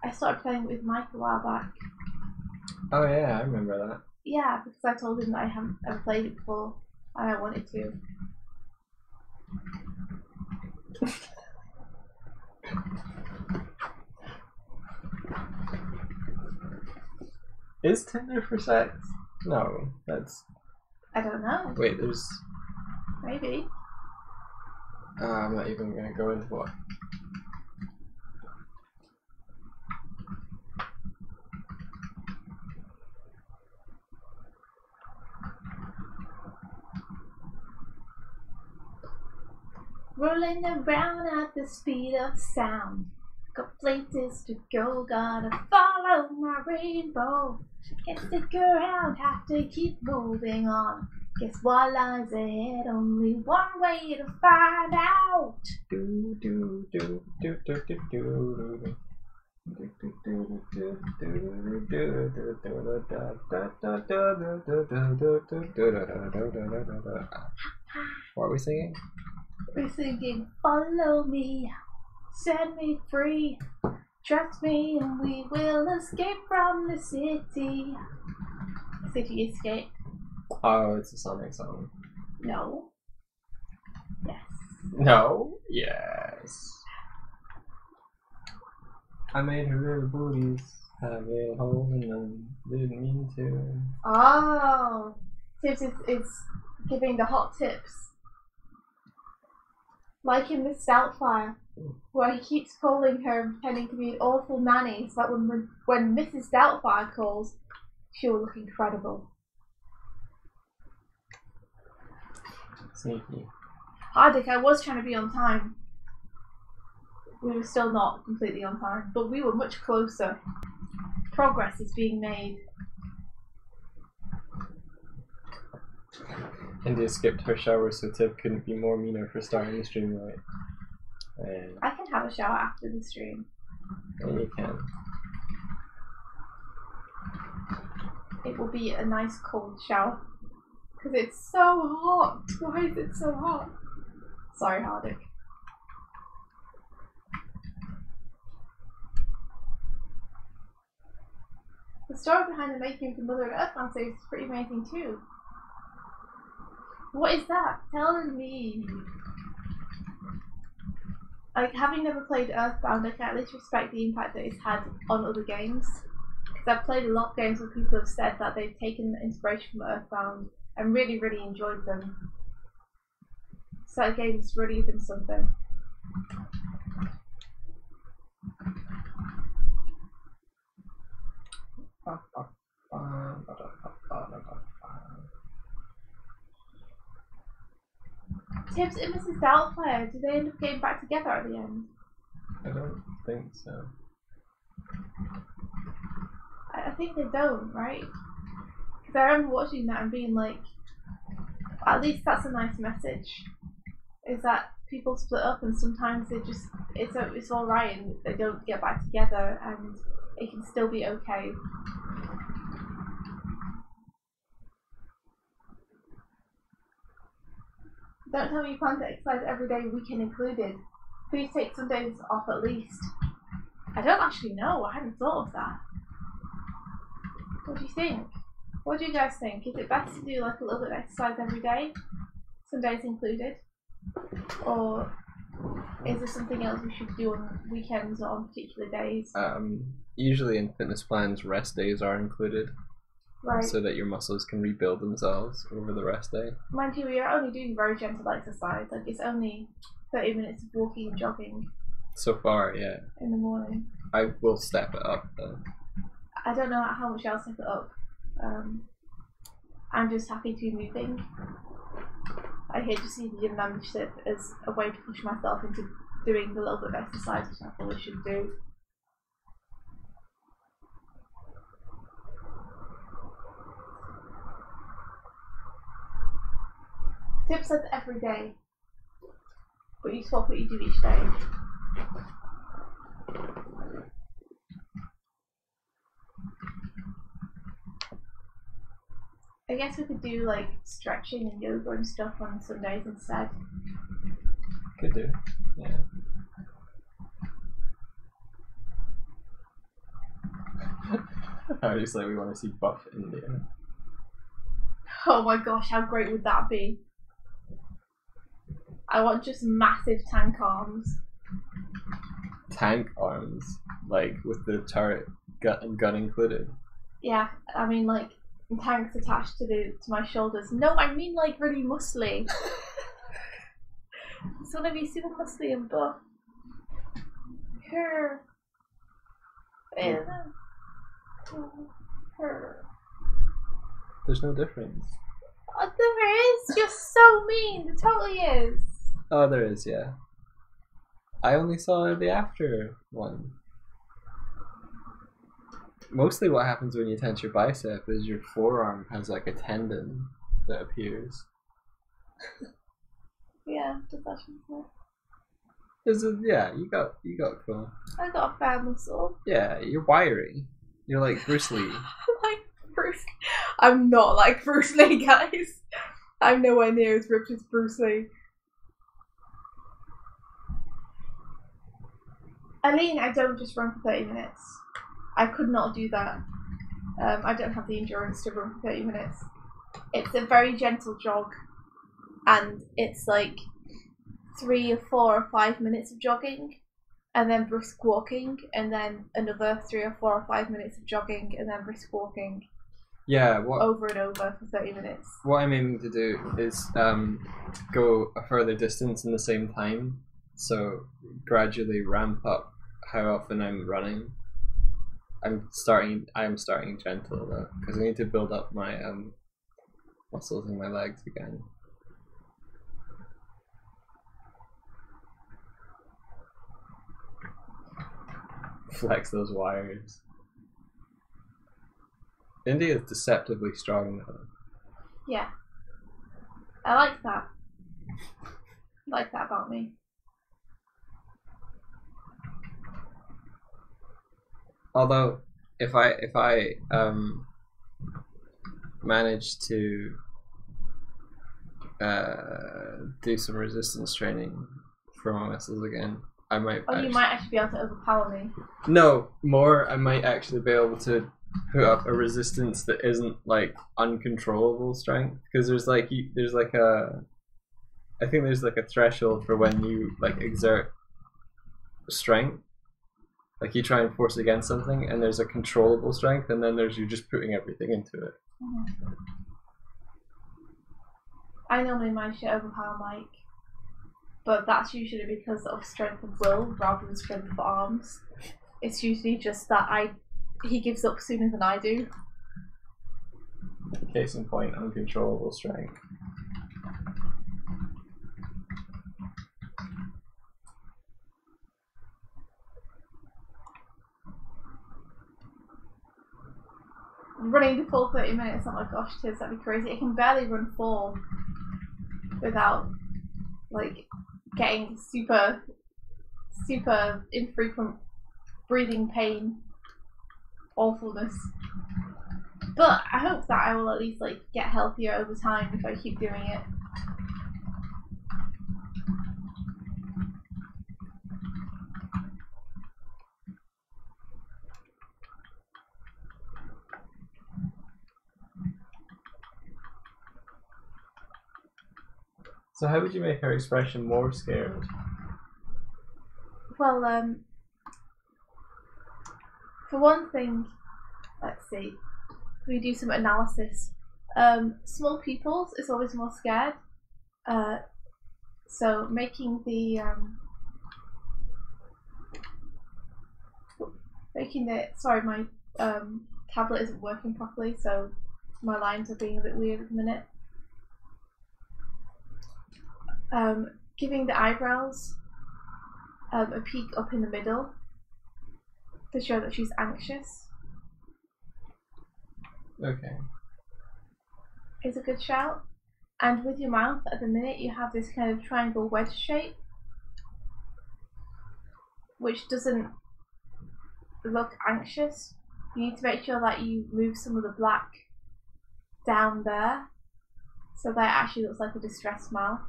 I started playing it with Mike a while back. Oh yeah, I remember that. Yeah, because I told him that I haven't ever played it before, and I wanted to. Is Tinder for sex? No, that's. I don't know. Wait, there's. Maybe. I'm not even gonna go into what. Rolling around at the speed of sound. Got places to go, gotta follow my rainbow. Can't stick around, have to keep moving on. Guess what lies ahead? Only one way to find out. What are we singing? We're singing, follow me, set me free. Trust me and we will escape from the city. City escape. Oh, it's a Sonic song. No. Yes. No? Yes. I made her little booties have a hole in them. Didn't mean to. Oh. Tips is giving the hot tips. Like in Miss Doubtfire, where he keeps calling her and pretending to be an awful nanny so that when Mrs. Doubtfire calls, she'll look incredible. Sneaky. Hardik, I was trying to be on time. We were still not completely on time, but we were much closer. Progress is being made. India skipped her shower so Tib couldn't be more meaner for starting the stream late. And I can have a shower after the stream. you can. It will be a nice cold shower. Because it's so hot. Why is it so hot? Sorry, Hardik. The story behind the making of the Mother of Earthbound series is pretty amazing too. What is that? Tell me. Like, having never played Earthbound, I can at least respect the impact that it's had on other games. Because I've played a lot of games where people have said that they've taken inspiration from Earthbound and really, really enjoyed them. So that game's really been something. Tibbs and Mrs. Doubtfire, do they end up getting back together at the end? I don't think so. I think they don't, right? Because I remember watching that and being like, at least that's a nice message. Is that people split up and sometimes they just, it's alright and they don't get back together and it can still be okay. Don't tell me you plan to exercise every day, weekend included. Please take some days off at least. I don't actually know. I hadn't thought of that. What do you think? What do you guys think? Is it best to do like a little bit of exercise every day? Some days included? Or is there something else we should do on weekends or on particular days? Usually in fitness plans, rest days are included. Right. So that your muscles can rebuild themselves over the rest day. Mind you, we are only doing very gentle exercise. Like, it's only 30 minutes of walking and jogging So far, yeah. in the morning. I will step it up though. I don't know how much I'll step it up. I'm just happy to be moving. I hate to see the gym membership as a way to push myself into doing a little bit of exercise, which I probably should do. Tip says every day, but you swap what you do each day. I guess we could do like stretching and yoga and stuff on Sundays instead. Could do, yeah. Obviously, we want to see buff India. Oh my gosh, how great would that be? I want just massive tank arms. Tank arms, like with the turret gun included. Yeah, I mean like tanks attached to my shoulders. No, I mean like really muscly. I just want to be super muscly and buff. Her. Her. There's no difference. Oh, there is. You're so mean. There totally is. Oh, there is, yeah. I only saw the after one. Mostly what happens when you tense your bicep is your forearm has like a tendon that appears. Yeah, just that shit. Yeah, you got cool. I got a fair muscle. Yeah, you're wiry. You're like Bruce Lee. Like Bruce. I'm not like Bruce Lee, guys. I'm nowhere near as ripped as Bruce Lee. Aline, I don't just run for 30 minutes. I could not do that. I don't have the endurance to run for 30 minutes. It's a very gentle jog, and it's like 3 or 4 or 5 minutes of jogging, and then brisk walking, and then another 3 or 4 or 5 minutes of jogging, and then brisk walking. Yeah, over and over for 30 minutes. What I'm aiming to do is go a further distance in the same time, so gradually ramp up how often I'm running. I am starting gentle though, because I need to build up my muscles in my legs again. Flex those wires. India is deceptively strong though. Yeah. I like that. I like that about me. Although, if I manage to do some resistance training for my muscles again, I might. Oh, you might actually be able to overpower me. No, more. I might actually be able to put up a resistance that isn't like uncontrollable strength, because there's like I think there's like a threshold for when you like exert strength. Like you try and force against something, and there's a controllable strength, and then there's you just putting everything into it. Mm-hmm. I normally manage to overpower Mike, but that's usually because of strength of will rather than strength of arms. It's usually just that he gives up sooner than I do. Case in point, uncontrollable strength. Running the full 30 minutes, oh my gosh, Tiz, that'd be crazy. I can barely run 4 without like getting super infrequent breathing pain, awfulness. But I hope that I will at least like get healthier over time if I keep doing it. So how would you make her expression more scared? Well, for one thing, let's see, we do some analysis. Small pupils is always more scared. So making the sorry, my tablet isn't working properly, so my lines are being a bit weird at the minute. Giving the eyebrows a peak up in the middle to show that she's anxious. Okay. Is a good shout. And with your mouth, at the minute, you have this kind of triangle wedge shape, which doesn't look anxious. You need to make sure that you move some of the black down there, so that it actually looks like a distressed mouth.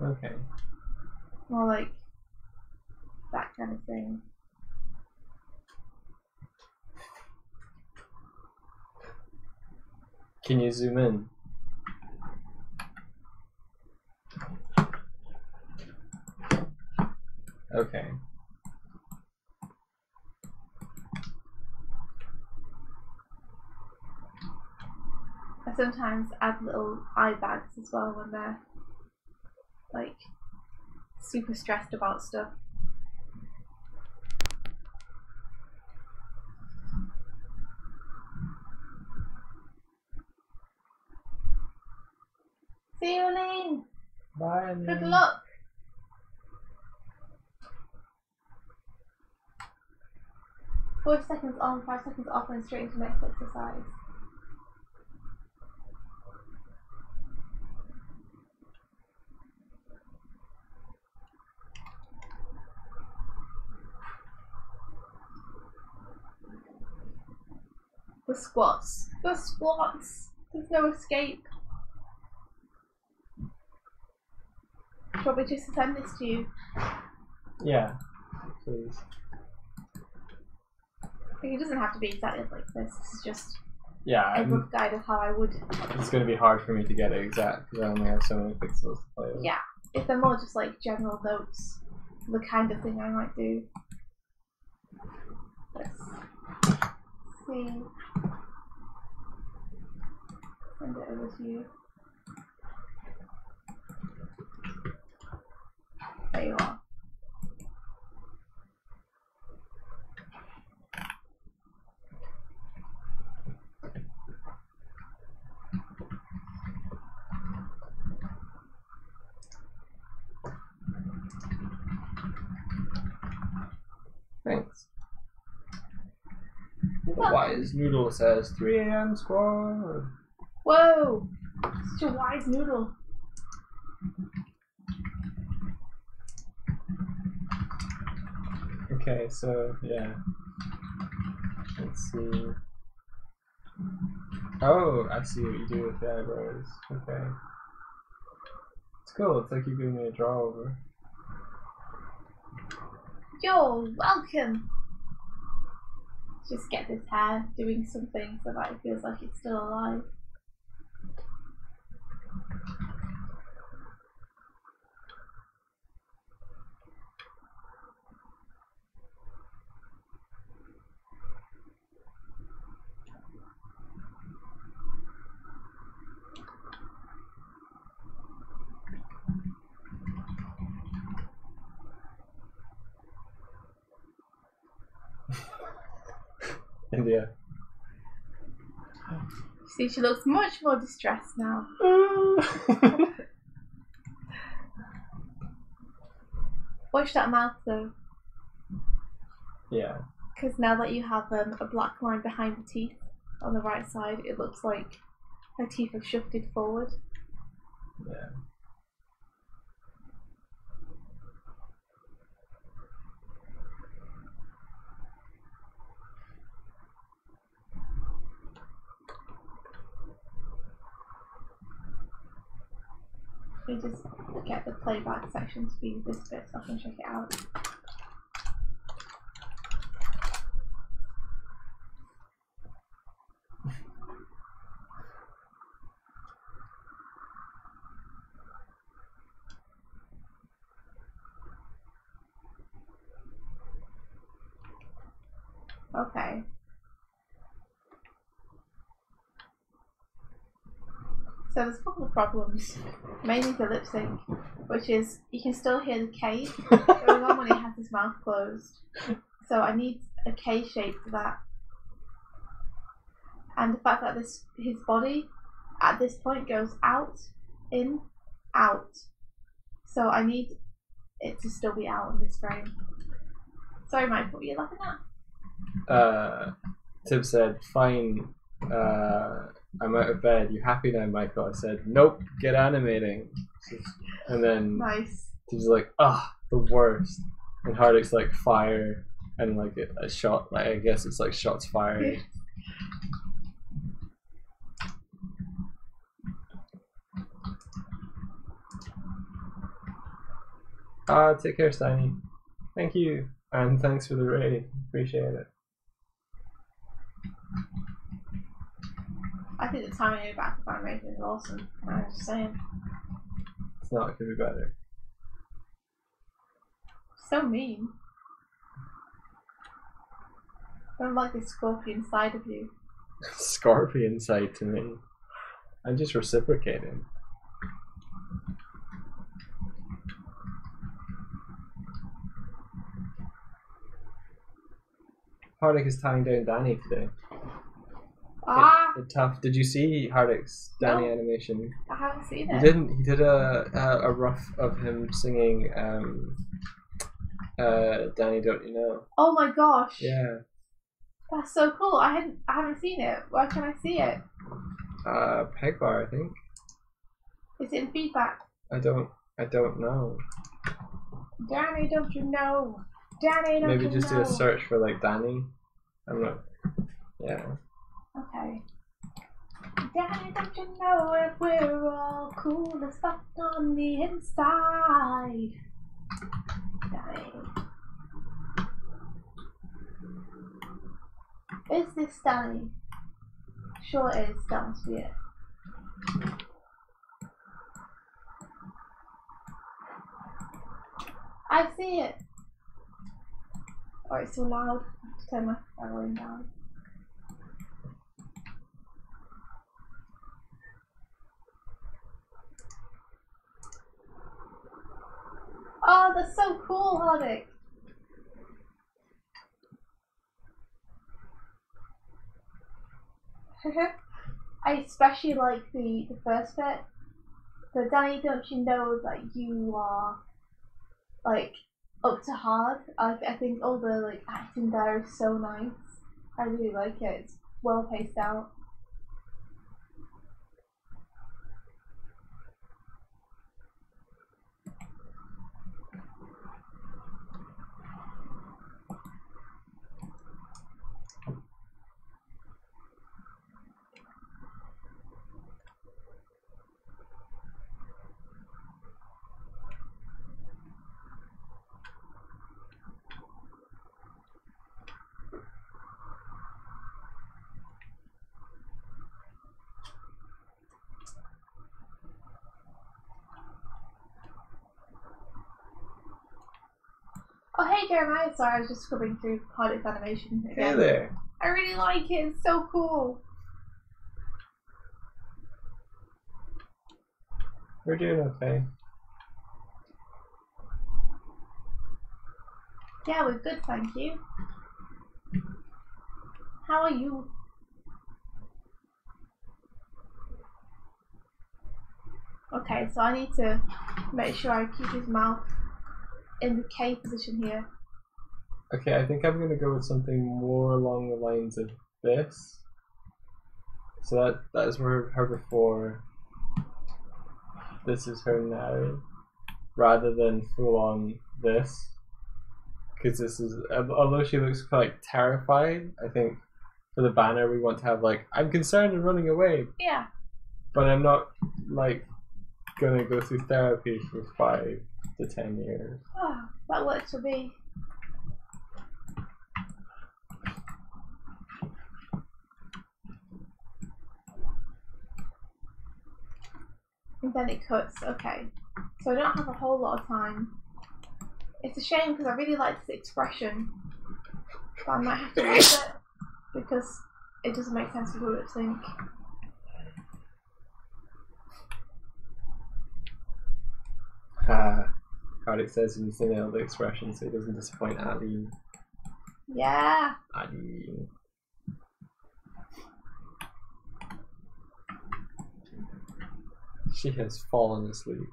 Okay. More like that kind of thing. Can you zoom in? Okay. I sometimes add little eye bags as well when they're like super stressed about stuff. See you, Aline. Bye. Good luck. Four seconds on, 5 seconds off, and straight into next exercise. The squats. The squats. There's no escape. Do you want me just to send this to you? Yeah, please. It doesn't have to be exactly like this. This is just Yeah, a rough guide of how I would. it's going to be hard for me to get it exact because I only have so many pixels to play with. Yeah, if they're more just like general notes, the kind of thing I might do. Let's see. Send it over to you. There you are. Thanks. Wise Noodle says 3 AM squad. Whoa! Such a wise noodle. Okay, so yeah. Let's see. Oh, I see what you do with the eyebrows. Okay. It's cool, it's like you're giving me a draw over. You're welcome. Just get this hair doing something so that it feels like it's still alive. India. See, she looks much more distressed now. Watch that mouth though. Yeah. Because now that you have a black line behind the teeth on the right side, it looks like her teeth have shifted forward. Yeah. We just get the playback section to be this bit so I can check it out. Okay. So there's a couple of problems, mainly the lip sync. which is you can still hear the K going on when he has his mouth closed. So I need a K shape for that. And the fact that his body at this point goes out, in, out. So I need it to still be out on this frame. Sorry, Mike, what were you laughing at? Tib said, fine, I'm out of bed. You happy now, Michael? I said, nope, get animating. And then Nice. Tib's like, the worst. And Hardick's like, fire. And like a shot, like I guess it's like shots fired. Take care, Steiny. Thank you. And thanks for the raid. Appreciate it. I think the timing of back animation is awesome. I was just saying. It's not, it could be better. So mean. I don't like this scorpion side of you. Scorpion side to me. I'm just reciprocating. Hardick is tying down Danny today. Tough. Did you see Hardick's Danny animation? I haven't seen it. He didn't. He did a rough of him singing Danny Don't You Know. Oh my gosh. Yeah. That's so cool. I haven't seen it. Where can I see it? Pegbar, I think. Is it in feedback? I don't know. Danny, don't you know? Danny, don't you know? Maybe just do a search for like Danny. I'm not. Yeah. Okay. Danny, don't you know if we're all cool and stuff on the inside? Danny. Is this Danny? Sure it is. That must be it. I see it. Oh, it's so loud. I have to turn my volume down. Oh, that's so cool, Hardick. I especially like the first bit. The Danny, don't you know that you are like up to hard? I think all the like acting there is so nice. I really like it. It's well paced out. Oh hey Jeremiah, sorry, I was just scrubbing through Hardick's animation again. Hey there. I really like it, it's so cool. We're doing okay. Yeah, we're good, thank you. How are you? Okay, so I need to make sure I keep his mouth in the K position here. Okay, I think I'm going to go with something more along the lines of this. So that is her before. This is her now. Rather than full on this. Because this is, although she looks quite terrified, I think for the banner we want to have like, I'm concerned and running away. Yeah. But I'm not like going to go through therapy for 5 to 10 years. Oh, that works for me. And then it cuts, okay. So I don't have a whole lot of time. It's a shame because I really like this expression. But I might have to lose it because it doesn't make sense to do lip sync. Cardic says in his nailed the expression so he doesn't disappoint Ali. Yeah. Ali. She has fallen asleep.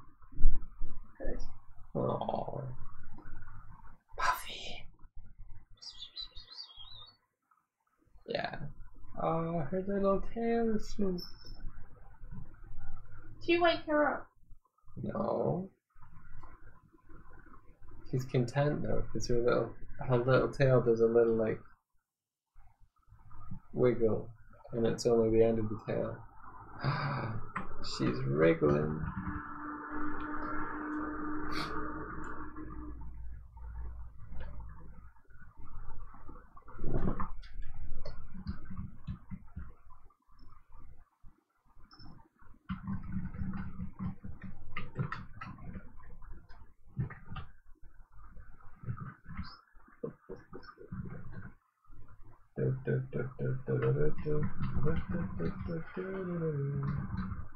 Good. Aww. Puffy. Yeah. Oh, her little tail is smooth. Do you wake her up? No. She's content though, because her little tail does a little like wiggle, and it's only the end of the tail. She's wriggling.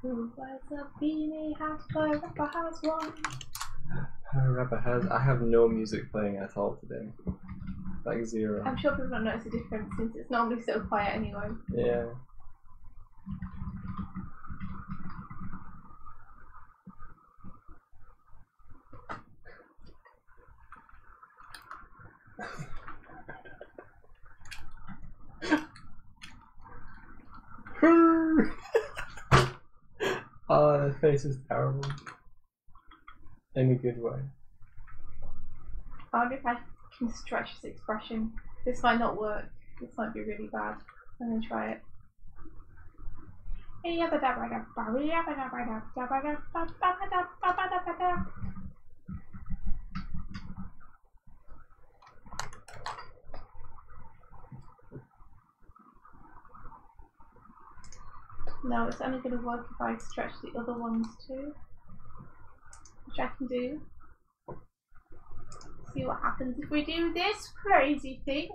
Who wears a beanie hat? My rapper has one. Her rapper has. I have no music playing at all today. Like zero. I'm sure people don't notice the difference since it's normally so quiet anyway. Yeah. Oh, that face is terrible. In a good way. I wonder if I can stretch this expression. This might not work. This might be really bad. I'm gonna try it. No, it's only going to work if I stretch the other ones too, which I can do. See what happens if we do this crazy thing.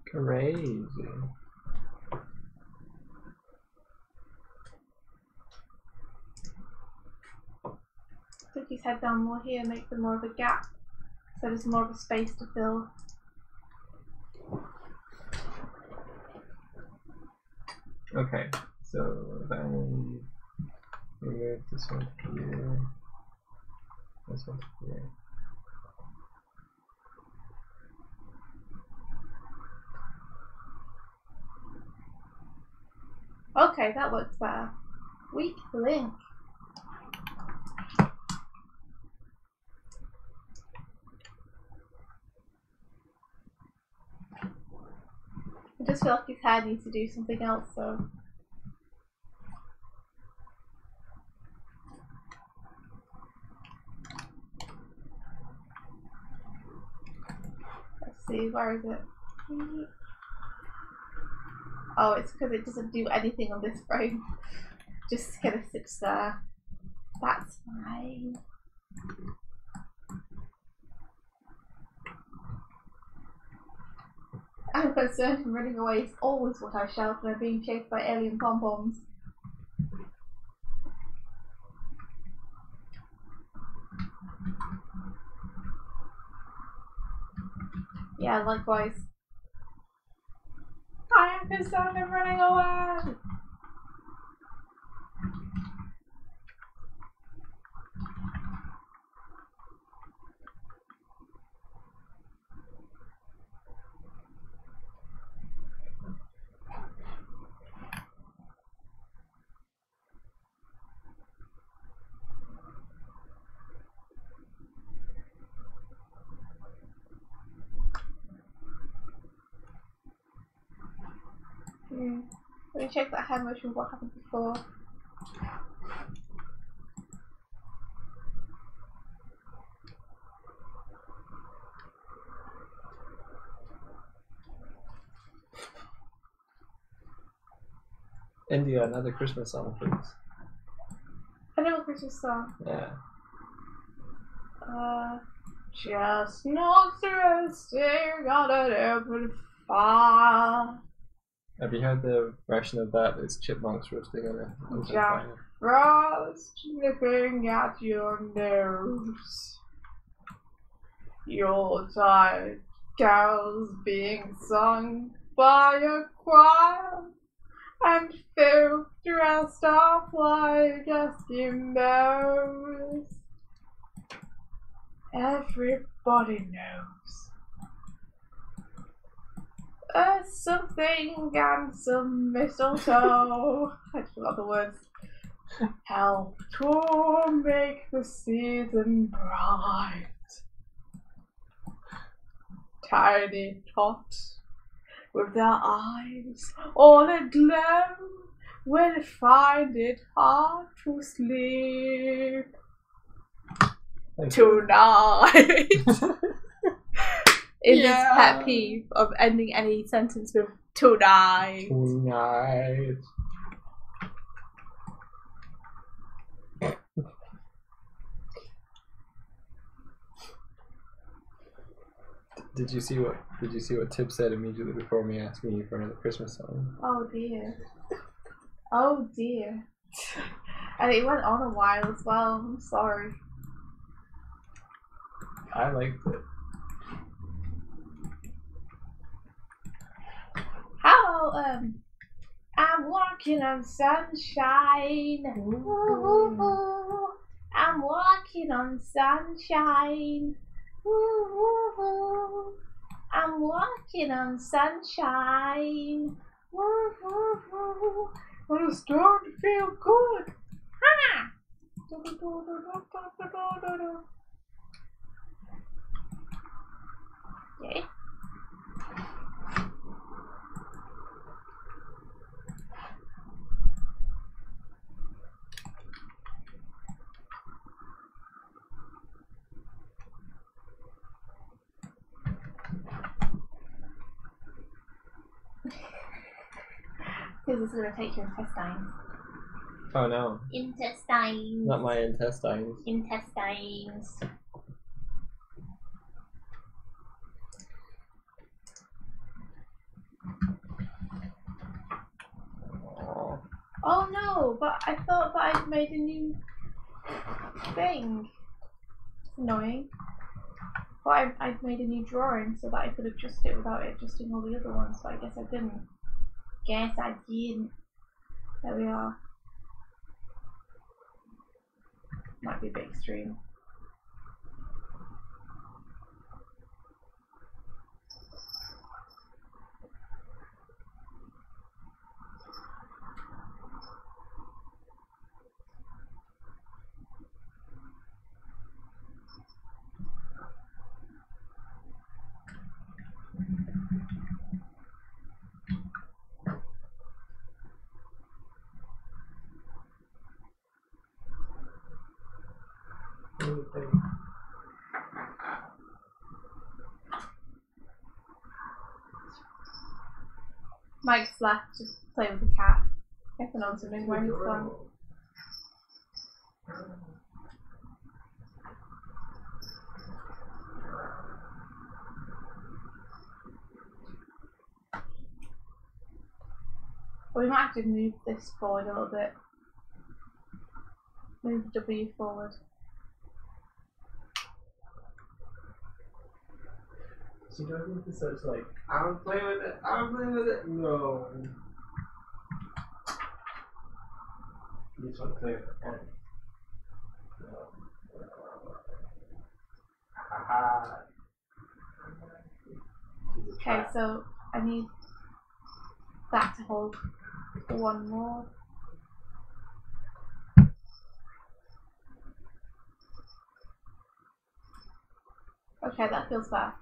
Crazy. Stick his head down more here, make them more of a gap, so there's more of a space to fill. Okay, so then we move this one to here, this one to here. Okay, that works better. Weak link. I just feel like his hair needs to do something else, so. Let's see, where is it? Oh, it's because it doesn't do anything on this frame. Just kind of sits there. That's fine. I'm concerned and running away is always what I shout when I'm being chased by alien pom-poms. Yeah, likewise. I am concerned and running away! Let me check that hand motion, what happened before. India, another Christmas song, please. Another Christmas song. Yeah. Chestnuts roasting on an open fire. Have you heard the version of that? It's chipmunks roasting on a open fire. frost nipping at your nose. Yuletide carols being sung by a choir, and folk dressed up like Eskimos. Everybody knows there's something and some mistletoe. I forgot the words. Help to make the season bright. Tiny tots with their eyes all aglow will find it hard to sleep tonight. Is his pet peeve of ending any sentence with tonight. Tonight. Did you see what Tib said immediately before me asking you for another Christmas song? Oh dear. Oh dear. And it went on a while as well. I'm sorry. I liked it. How I'm walking on sunshine. Ooh, I'm walking on sunshine. Ooh, I'm walking on sunshine. Ooh, I'm starting to feel good. Ha! Okay. This is going to take your intestines. Oh no. Intestines. Not my intestines. Intestines. Aww. Oh no, but I thought that I'd made a new thing. Annoying. But I'd made a new drawing so that I could adjust it without adjusting all the other ones, but I guess I didn't. Guess I didn't. There we are. Might be a bit extreme. Mike's left to play with the cat. I can also know where he's gone. Well, we might have to move this forward a little bit. Move W forward. She goes into such like, I'm playing with it, I'm playing with it. No. You just want to play with it. No. Haha. Okay, so I need that to hold one more. Okay, that feels better.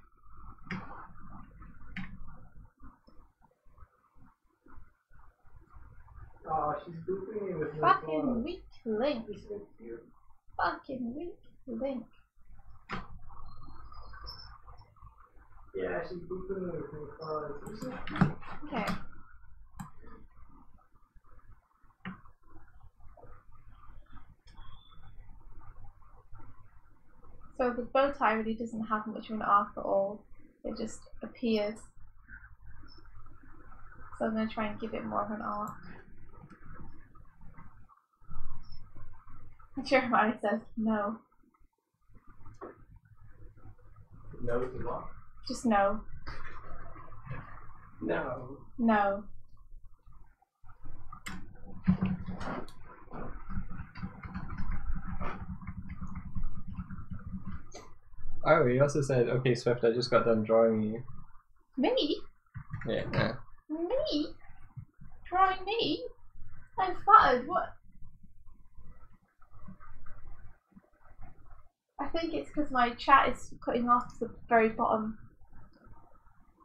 Oh, she's booping me with her Fucking claws. weak link. She's so cute. Fucking weak link. Yeah, she's booping me with her claws. She's so cute. Okay. So the bow tie really doesn't have much of an arc at all. It just appears. So I'm going to try and give it more of an arc. Jeremiah says no. No to what? Just no. No. No. Oh, he also said, okay, Swift, I just got done drawing you. Me? Yeah. Me? Drawing me? I'm flattered. What? I think it's because my chat is cutting off the very bottom.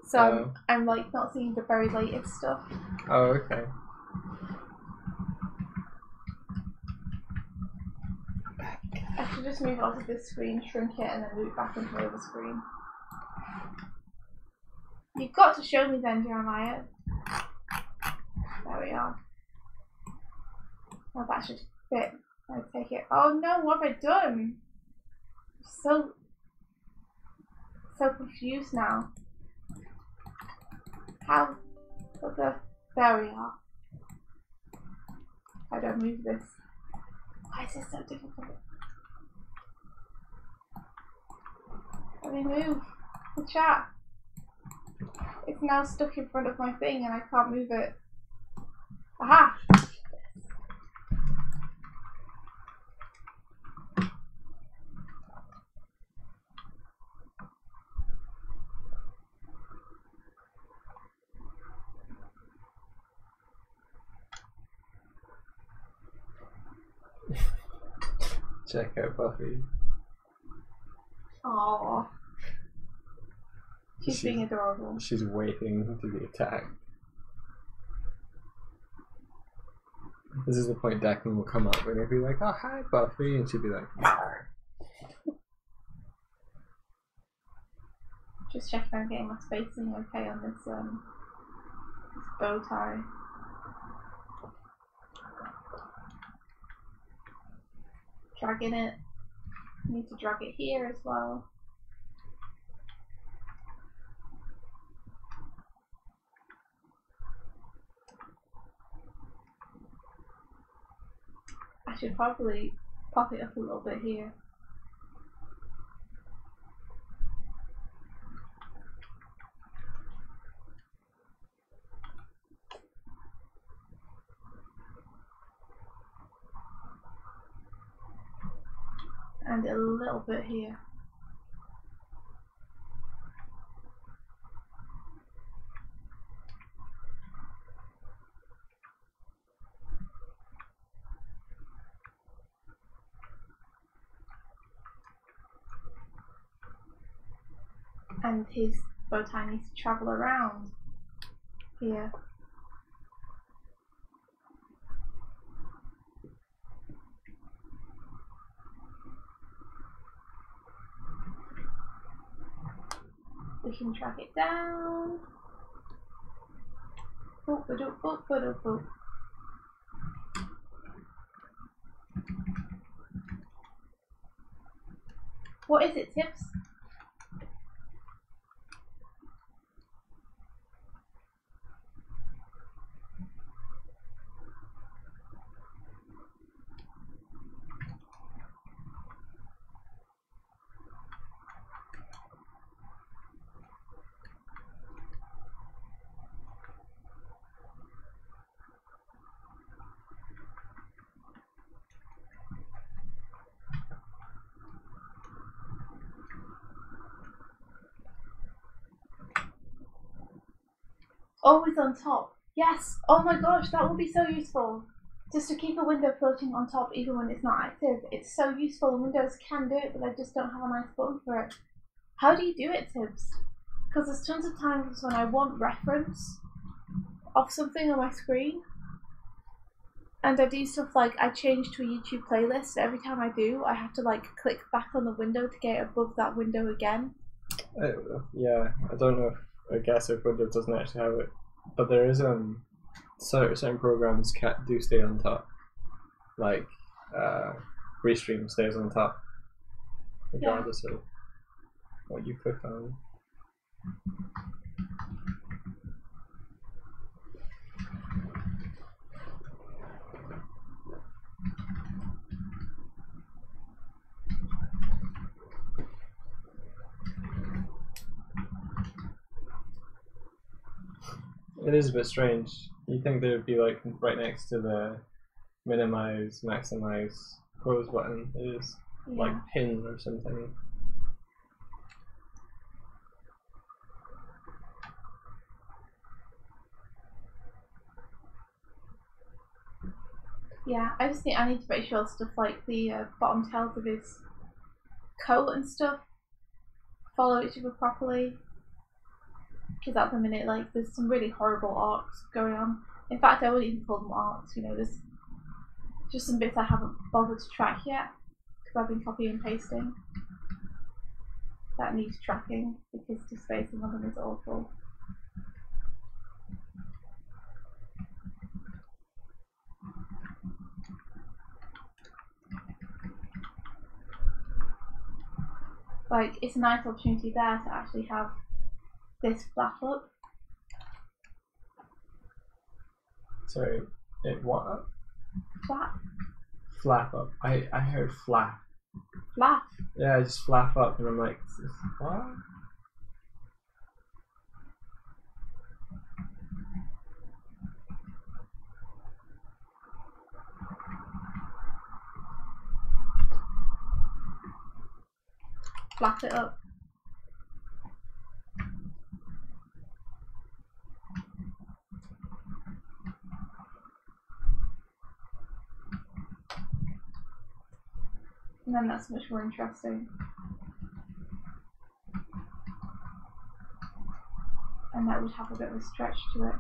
So I'm like not seeing the very latest stuff. Oh, okay. I should just move onto this screen, shrink it, and then move back into the other screen. You've got to show me then, Jeremiah. There we are. Oh, that should fit. I take it. Oh no, what have I done? I'm so confused now. How? What the? There we are. I don't move this. Why is this so difficult? Let me move the chat. It's now stuck in front of my thing and I can't move it. Aha! Check out Buffy. Aww. She's being adorable. She's waiting to be attacked. This is the point Declan will come up and he'll be like, oh, hi, Buffy, and she'll be like, Arr. Just checking I'm getting my spacing okay on this bow tie. Dragging it. Need to drag it here as well. I should probably pop it up a little bit here. And a little bit here. And his bow tie needs to travel around here. We can track it down. Boop, ba-doop, boop, ba-doop, boop. What is it, Tips? Always on top. Yes. Oh my gosh, that would be so useful. Just to keep a window floating on top even when it's not active. It's so useful and Windows can do it, but I just don't have a nice button for it. How do you do it, Tibbs? Because there's tons of times when I want reference of something on my screen. And I do stuff like I change to a YouTube playlist. Every time I do, I have to like click back on the window to get above that window again. Yeah, I don't know. I guess if Windows doesn't actually have it, but there is certain programs do stay on top, like Restream stays on top, regardless of what you click on. It is a bit strange. You'd think they would be like right next to the minimize, maximize, close button. It is like pin or something. Yeah, I just think I need to make sure stuff like the bottom tails of his coat and stuff follow each other properly. Because at the minute, like, there's some really horrible arcs going on. In fact, I wouldn't even call them arcs, you know, there's just some bits I haven't bothered to track yet, because I've been copying and pasting. That needs tracking, because the spacing on them is awful. Like, it's a nice opportunity there to actually have this flap up. Sorry, it what up? Flap. Flap up. I heard flap. Flap. Yeah, I just flap up and I'm like, what? Flap it up. And then that's much more interesting. And that would have a bit of a stretch to it.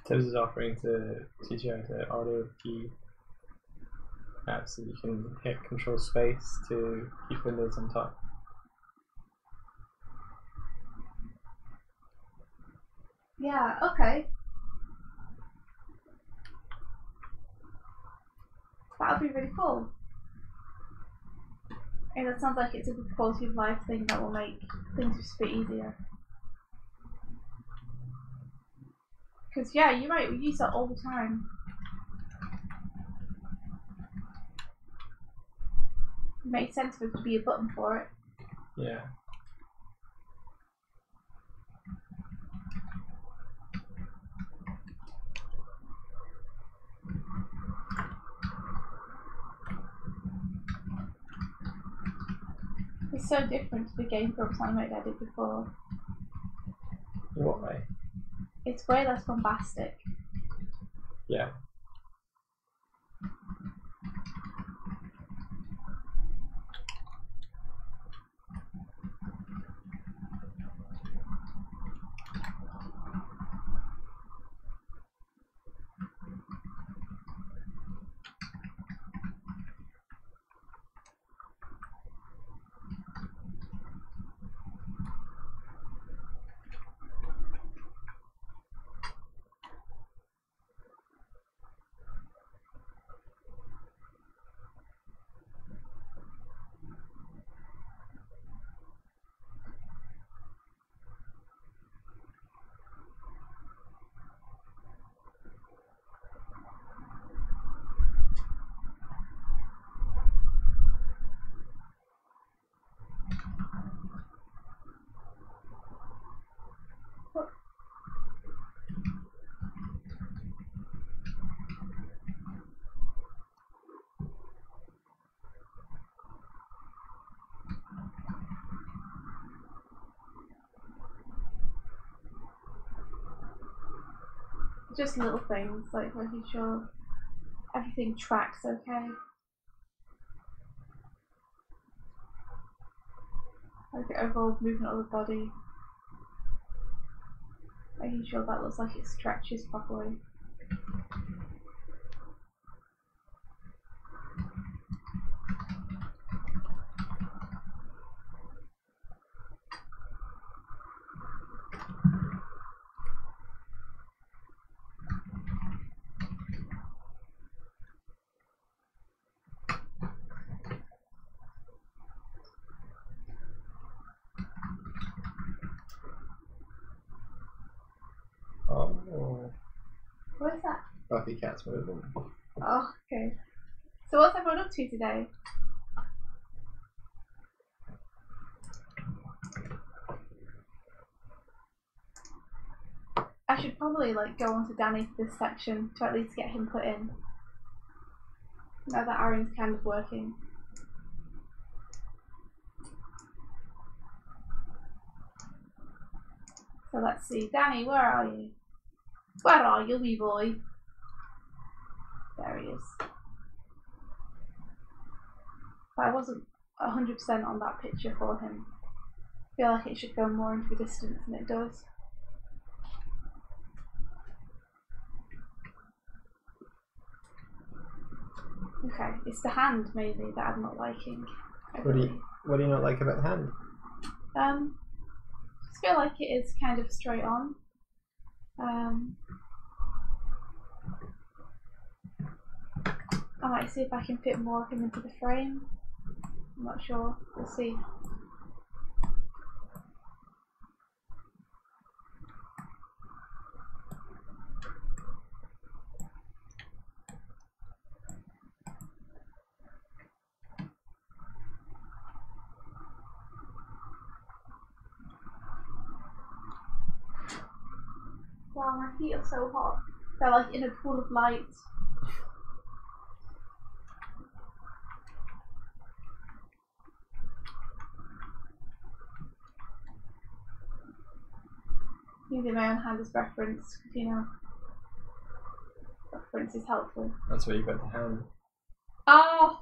Tibbs is offering to teach you how to auto key apps so you can hit control space to keep windows on top. Yeah, okay. That would be really cool. And that sounds like it's a good quality of life thing that will make things just a bit easier. Because, yeah, you're right, we use that all the time. It makes sense for it to be a button for it. Yeah. It's so different to the game Grumps animated I did before. In what way? It's way less bombastic. Yeah. Just little things, like making sure everything tracks okay. Like the overall movement of the body. Making sure that looks like it stretches properly. Buffy cat's moving. Oh, okay. So what's everyone up to today? I should probably like go on to Danny for this section to at least get him put in. Now that Aaron's kind of working. So let's see. Danny, where are you? Where are you, wee boy? There he is. But I wasn't 100% on that picture for him. I feel like it should go more into the distance than it does. Okay, it's the hand mainly that I'm not liking. What do you not like about the hand? Just feel like it is kind of straight on. I might see if I can fit more of him into the frame. I'm not sure. We'll see. Wow, my feet are so hot. They're like in a pool of light. Using my own hand as reference, you know. Reference is helpful. That's where you got the hand. Oh!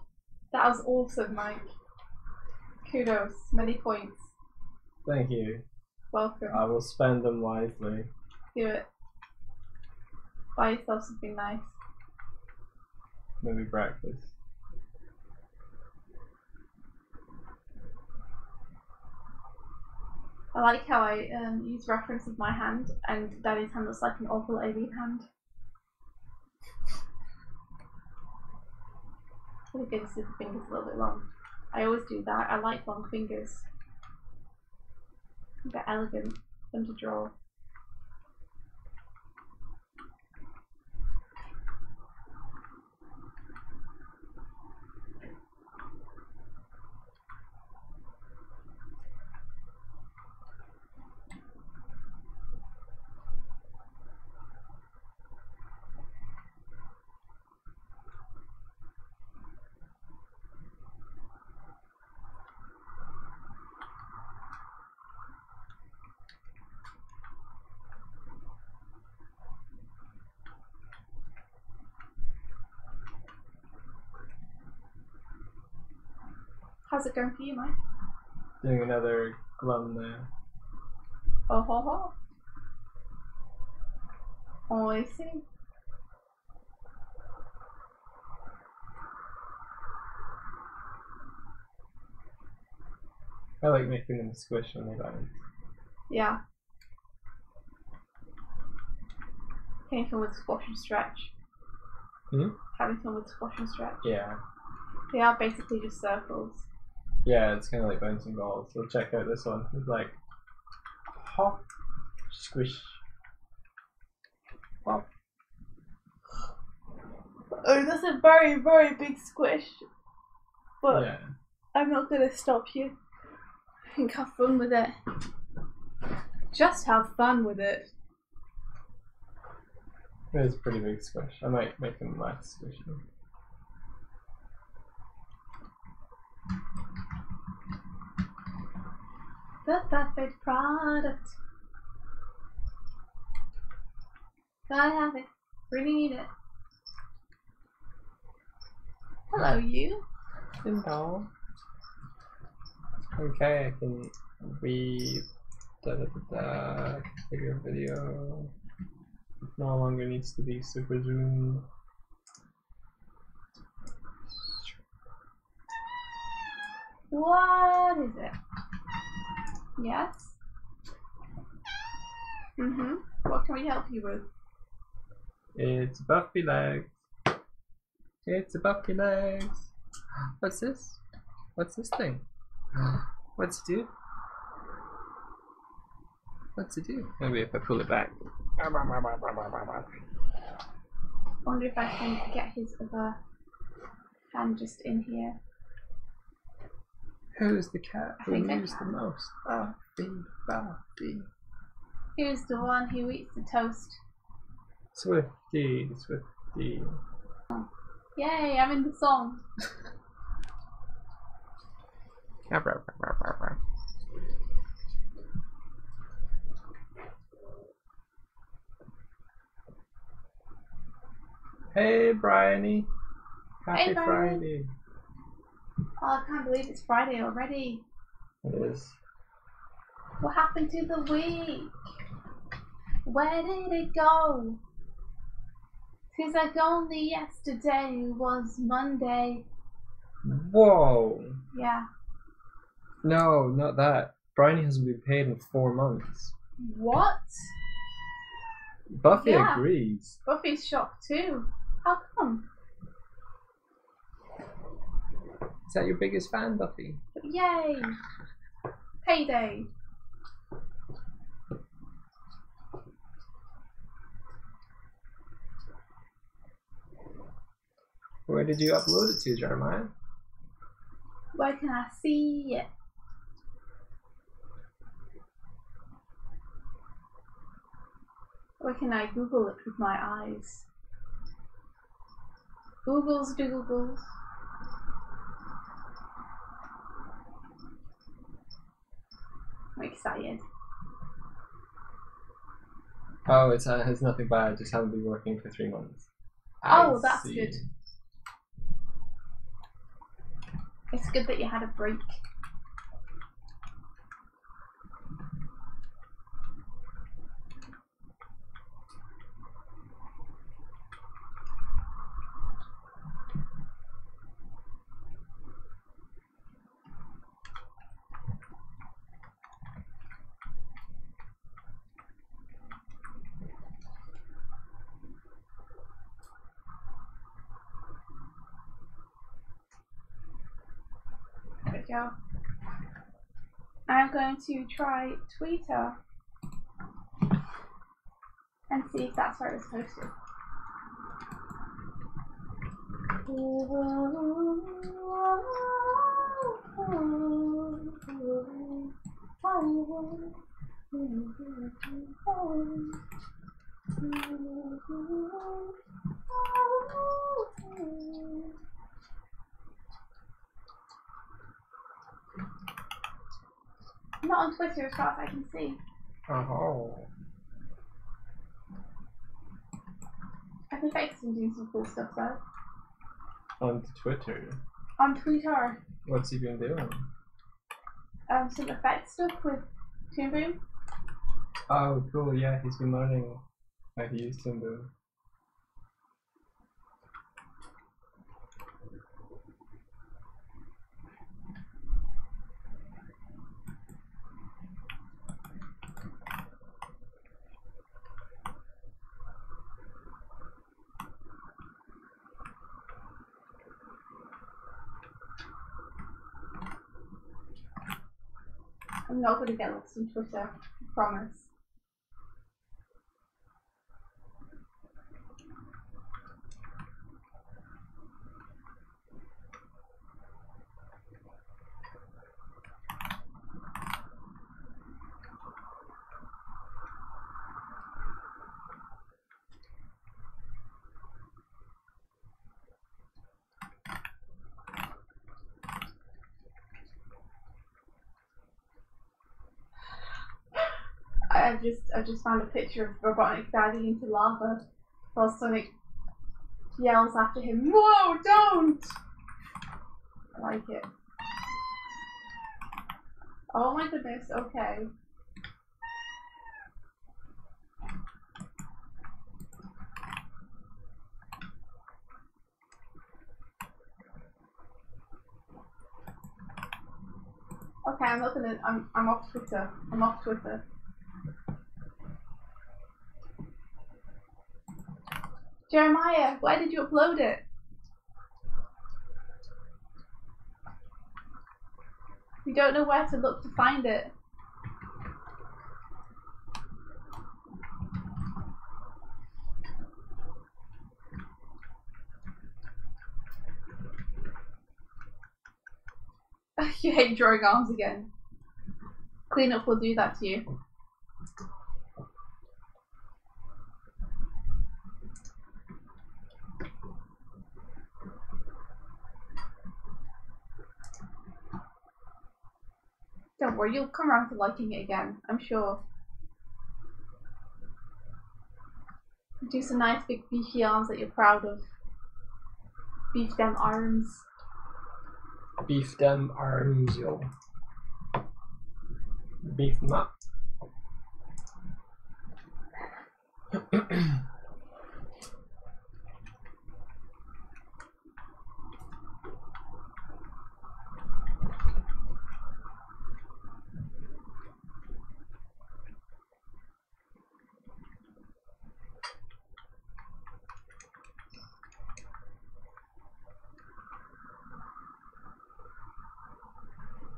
That was awesome, Mike. Kudos. Many points. Thank you. Welcome. I will spend them wisely. Do it. Buy yourself something nice. Maybe breakfast. I like how I use reference of my hand, and Daddy's hand looks like an awful alien hand. I think I just did the fingers a little bit long. I always do that. I like long fingers. They're elegant, fun to draw. How's it going for you, Mike? Doing another glum there. Oh ho ho. Oh, I see. I like making them squish when they bounce. Yeah. Having fun with squash and stretch. Having fun with squash and stretch. Yeah. They are basically just circles. Yeah, it's kind of like bouncing balls. So check out this one. It's like hop, squish, hop. Oh, that's a very, very big squish. But Yeah. I'm not going to stop you. I think have fun with it. Just have fun with it. It's a pretty big squish. I might make them less squishy. The perfect product. Gotta have it. Really need it. Hello, you. Hello. Okay, I can read. Configure video. It no longer needs to be super zoomed. What is it? Yes? What can we help you with? It's Buffy legs. It's a Buffy legs. What's this? What's this thing? What's it do? What's it do? Maybe if I pull it back. wonder if I can get his other hand just in here. Who's the cat I who think I moves the can. most? Buffy, Buffy. Who's the one who eats the toast? Swifty, Swifty. Yay, I'm in the song. Hey, Bryony. Happy Hey, Brian. Friday. Oh, I can't believe it's Friday already. It is. What happened to the week? Where did it go? Feels like only yesterday was Monday. Whoa. Yeah. No, not that. Bryony hasn't been paid in 4 months. What? Buffy Yeah. agrees. Buffy's shocked too. How come? Is that your biggest fan, Buffy? Yay! Payday. Where did you upload it to, Jeremiah? Where can I see it? Where can I Google it with my eyes? Googles do Googles. I'm excited. Oh, it's nothing bad. Just haven't been working for 3 months. Oh, that's good. It's good that you had a break. There we go. I'm going to try Twitter and see if that's where it's posted. Not on Twitter as far as I can see. Oh. I think I've been doing some cool stuff though. On Twitter. On Twitter. What's he been doing? Some effect stuff with Toon Boom. Oh, cool. Yeah, he's been learning how to use Toon Boom. I'm not going to get lost on Twitter, I promise. I just found a picture of Robotnik diving into lava while Sonic yells after him, "Whoa, don't!" I like it. Oh my goodness, okay. Okay, I'm not gonna, I'm off Twitter. I'm off Twitter. Jeremiah, where did you upload it? We don't know where to look to find it. You hate drawing arms again. Cleanup will do that to you. Don't worry, you'll come around to liking it again, I'm sure. Do some nice big beefy arms that you're proud of. Beef them arms. Beef them arms, yo. Beef them up.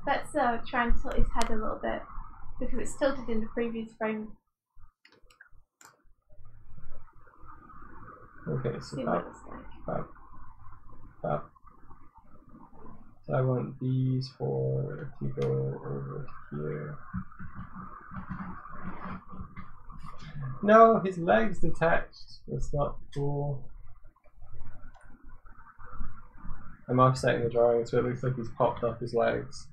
Let's try and tilt his head a little bit, because it's tilted in the previous frame. Okay, so See what it looks like. Fab. So I want these four to go over here. No, his leg's detached. That's not cool. I'm offsetting the drawing so it looks like he's popped up his legs.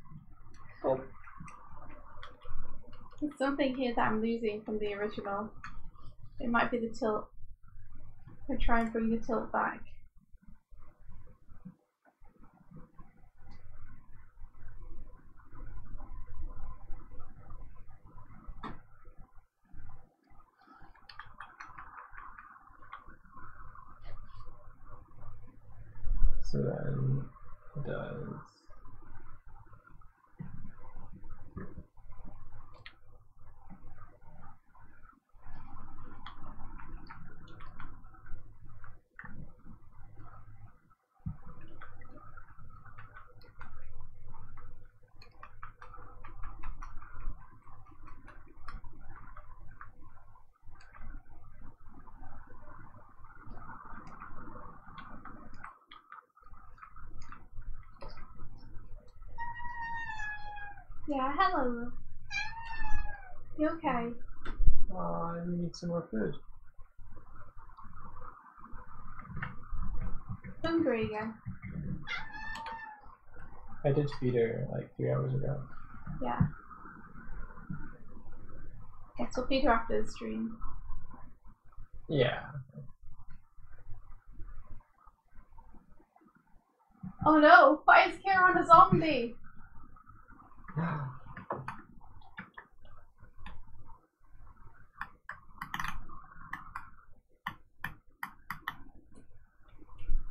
Oh. There's something here that I'm losing from the original. It might be the tilt. I'll try and bring the tilt back. So then it does. Yeah, hello. You okay? I need some more food. Hungry again? I did feed her like 3 hours ago. Yeah. Guess we'll feed her after the stream. Yeah. Oh no! Why is Karen a zombie?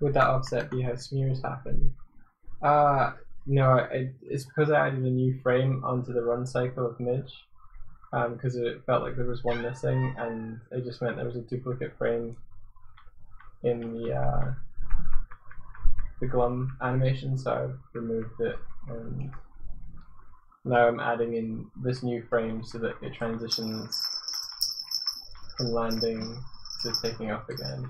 Would that offset be how smears happen? No, it's because I added a new frame onto the run cycle of Midge. Because it felt like there was one missing, and it just meant there was a duplicate frame in the glum animation, so I removed it, and now I'm adding in this new frame so that it transitions from landing to taking off again.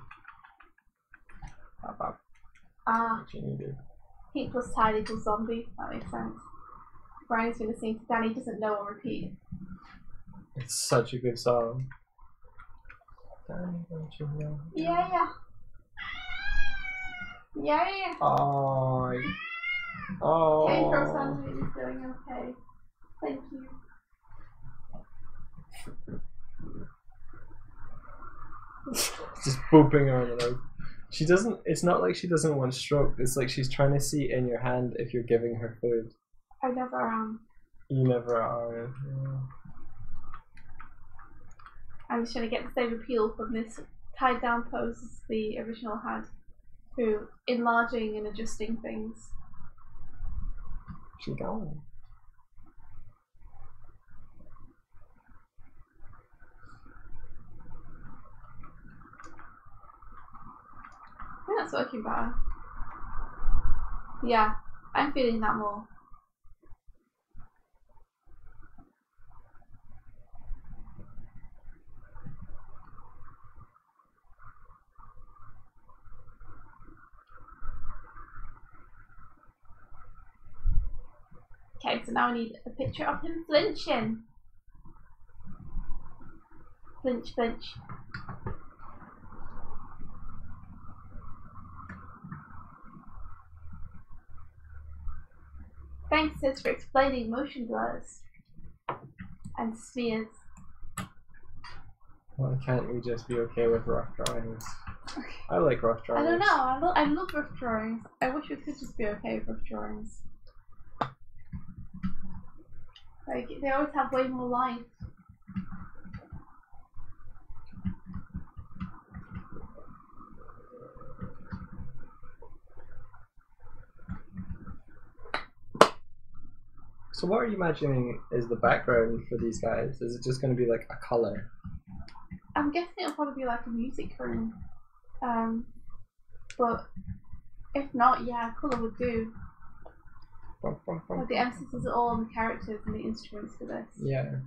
Which you needed. Pink plus tide equals zombie. That makes sense. Brian's gonna sing to Danny doesn't know on repeat. It's such a good song. Danny, don't you know? Yeah. Oh. Pedro Sandwich is doing okay. Thank you. Just booping her on the nose. She doesn't. It's not like she doesn't want stroke. It's like she's trying to see in your hand if you're giving her food. I never am. You never are. Yeah. I'm just trying to get the same appeal from this tied down pose as the original had, through enlarging and adjusting things. She gone. I think that's working better. Yeah, I'm feeling that more. Okay, so now I need a picture of him flinching. Flinch, flinch. Thanks, Sis, for explaining motion blurs and spheres. Why can't we just be okay with rough drawings? I like rough drawings. I don't know. I love rough drawings. I wish we could just be okay with rough drawings. Like, they always have way more life. So what are you imagining is the background for these guys? Is it just going to be like a colour? I'm guessing it'll probably be like a music room. But if not, yeah, colour would do. Like the emphasis is all on the characters and the instruments for this. Yeah.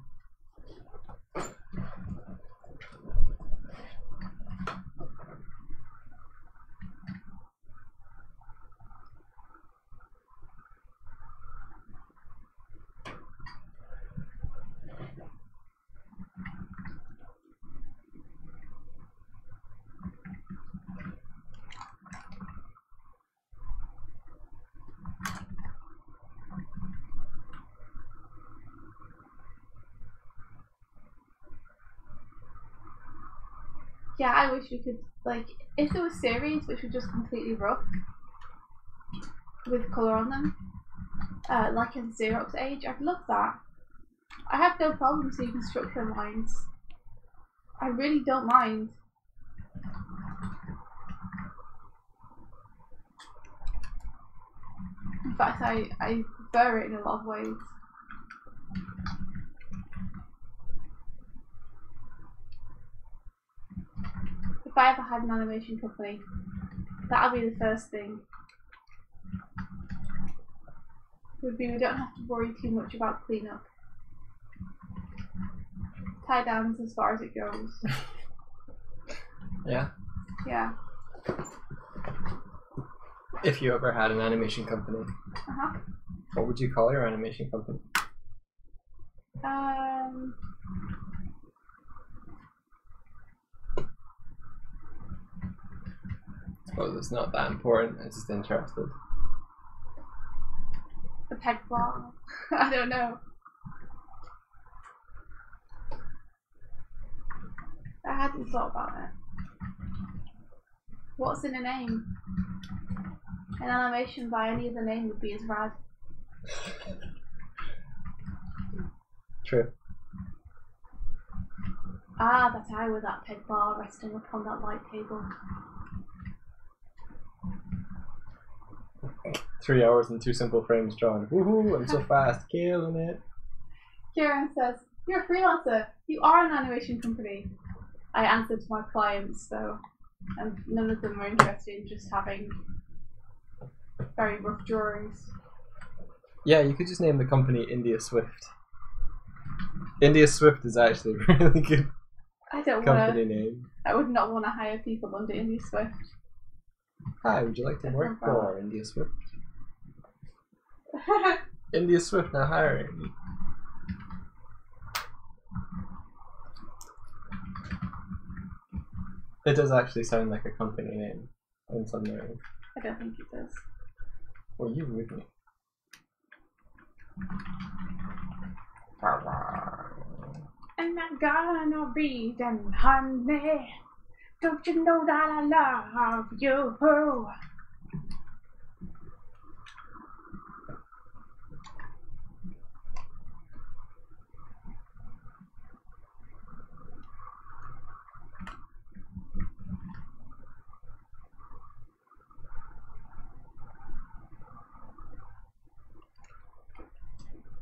Yeah, I wish we could, like, if there was series which were just completely rough with colour on them, like in Xerox Age, I'd love that. I have no problem seeing construction lines. I really don't mind. In fact, I prefer it in a lot of ways. If I ever had an animation company, that would be the first thing. Would be we don't have to worry too much about cleanup. Tie downs as far as it goes. Yeah. Yeah. If you ever had an animation company, what would you call your animation company? I suppose it's not that important. I'm just interested. The peg bar. I don't know. I hadn't thought about it. What's in a name? An animation by any other name would be as rad. True. Ah, that I with that peg bar resting upon that light table. 3 hours and 2 simple frames drawn. Woohoo! I'm so fast, killing it. Kieran says, "You're a freelancer. You are an animation company." I answered to my clients though, and none of them were interested in just having very rough drawings. Yeah, you could just name the company India Swift. India Swift is actually a really good company name. I would not want to hire people under India Swift. Hi, would you like to work for India Swift? India Swift now hiring. It does actually sound like a company name in some way. I don't think it does. Well, you wouldn't. I'm not gonna be done, honey. Don't you know that I love you?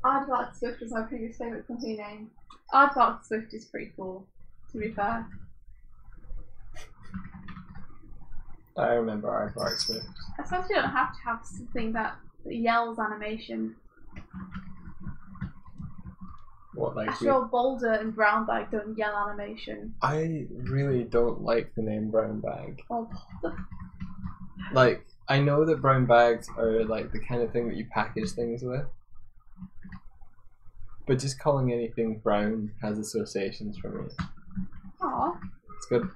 Aardvark Swift was my previous favourite company name. Aardvark Swift is pretty cool, to be fair. I remember Aardvark Swift. I suppose you don't have to have something that yells animation. What, like After all, Boulder and Brown Bag don't yell animation. I really don't like the name Brown Bag. Oh, Boulder. Like, I know that brown bags are like the kind of thing that you package things with, But just calling anything brown has associations for me. Aw. It's good.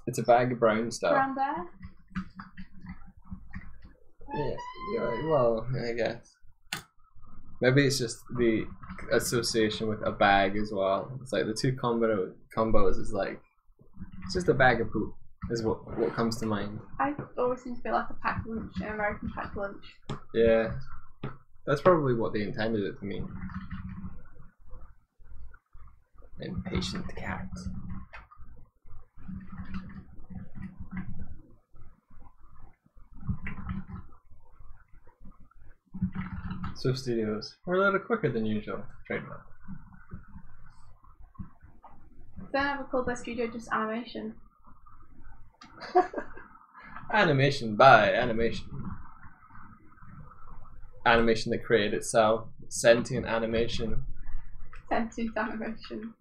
It's a bag of brown stuff. Brown bear? Yeah, well, I guess. Maybe it's just the association with a bag as well. It's like the two combos is like, it's just a bag of poop is what comes to mind. I always seem to feel like a packed lunch, an American packed lunch. Yeah, that's probably what they intended it to mean. Impatient cat. So studios, we're a little quicker than usual. Trademark. They never called their studio just animation. Animation by animation. Animation that created itself. Sentient animation. Sentient animation.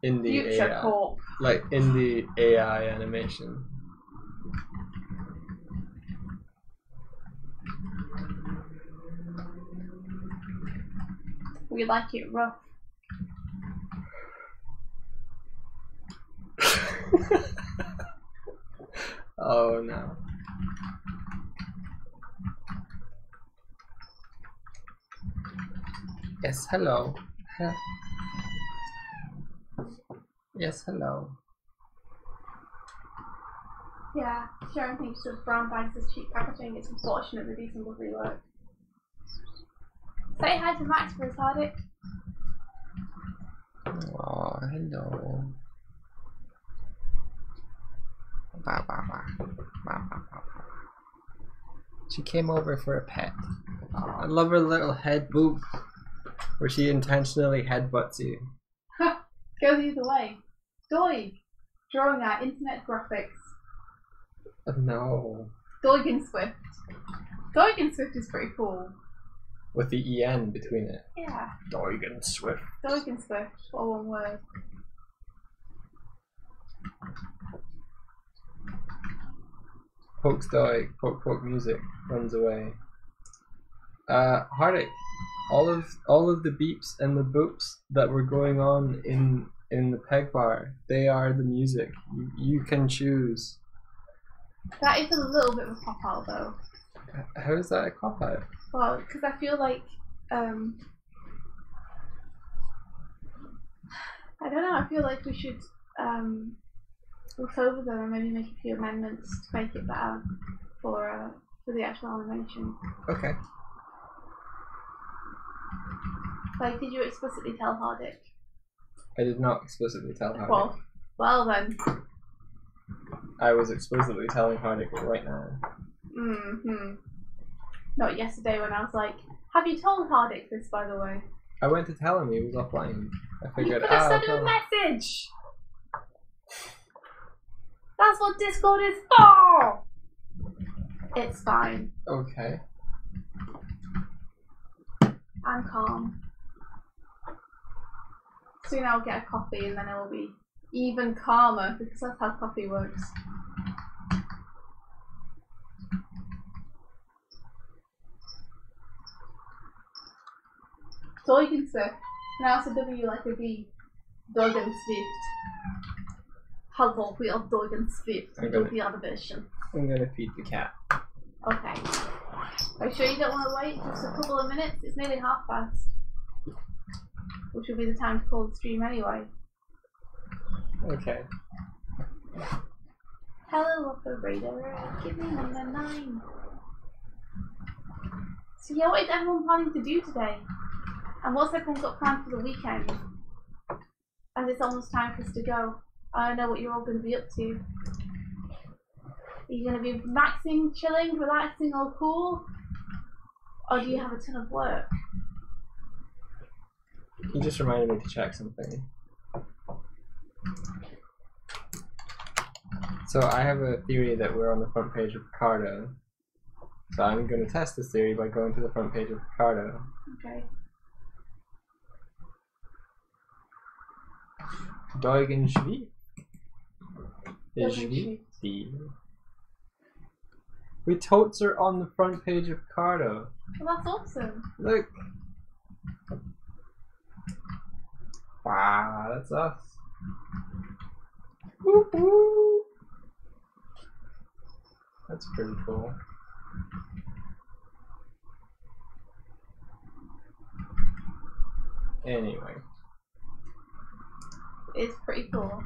Indie Future AI. Corp. Like indie AI animation. We like it rough. Oh no. Yes, hello. Yes, hello. Yeah, sharing things with brown bags as cheap packaging. It's unfortunate they do some lovely work. Say hi to Max for his Hardic. Oh, hello. She came over for a pet. I love her little head boop, where she intentionally headbutts you. Go the other way. Doig, drawing out internet graphics. No. Doig and Swift. Doig and Swift is pretty cool. With the EN between it. Yeah. Doig and Swift. Doig and Swift, all one word. Pokes Doig, poke music, runs away. Hardic, all of the beeps and the boops that were going on in the peg bar, they are the music. You can choose. That is a little bit of a pop out though. How is that a cop out? Well, because I feel like I don't know. I feel like we should look over them and maybe make a few amendments to make it better for the actual animation. Okay. Like, did you explicitly tell Hardic? I did not explicitly tell Hardic. Well then. I was explicitly telling Hardic right now. Not yesterday when I was like, have you told Hardic this, by the way? I went to tell him, he was offline. I figured, you could have sent him a message! That's what Discord is for! It's fine. Okay. I'm calm. Soon I'll get a coffee and then it will be even calmer because that's how coffee works. Doig and Swift. Now it's a W like a V. Doig and Swift. Hello, we are Doig and Swift. We do the animation. I'm gonna feed the cat. Okay. Are you sure you don't want to wait just a couple of minutes? It's nearly past. Which will be the time to call the stream anyway. Okay. Hello, operator. Give me number 9. So yeah, what is everyone planning to do today? And what's everyone got planned for the weekend? As it's almost time for us to go. I don't know what you're all going to be up to. Are you going to be maxing, chilling, relaxing, all cool? Or do you have a ton of work? You just reminded me to check something. So I have a theory that we're on the front page of Picardo. So I'm going to test this theory by going to the front page of Picardo. Okay. Doig and Swift. We totes are on the front page of Picardo. Well, that's awesome. Look, Wow, that's us. Woo-hoo. That's pretty cool. Anyway. It's pretty cool.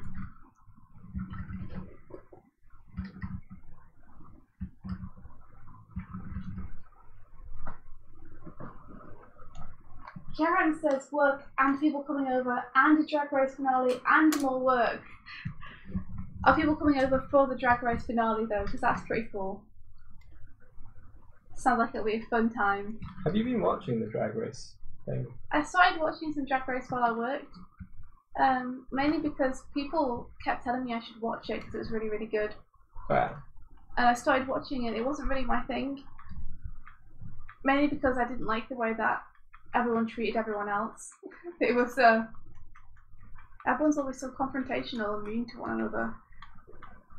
Karen says work and people coming over and a drag race finale and more work. Are people coming over for the drag race finale though? Because that's pretty cool. Sounds like it'll be a fun time. Have you been watching the drag race thing? I started watching some drag race while I worked. Mainly because people kept telling me I should watch it because it was really, really good. Wow. And I started watching it. It wasn't really my thing. Mainly because I didn't like the way that everyone treated everyone else. It was everyone's always so confrontational and mean to one another.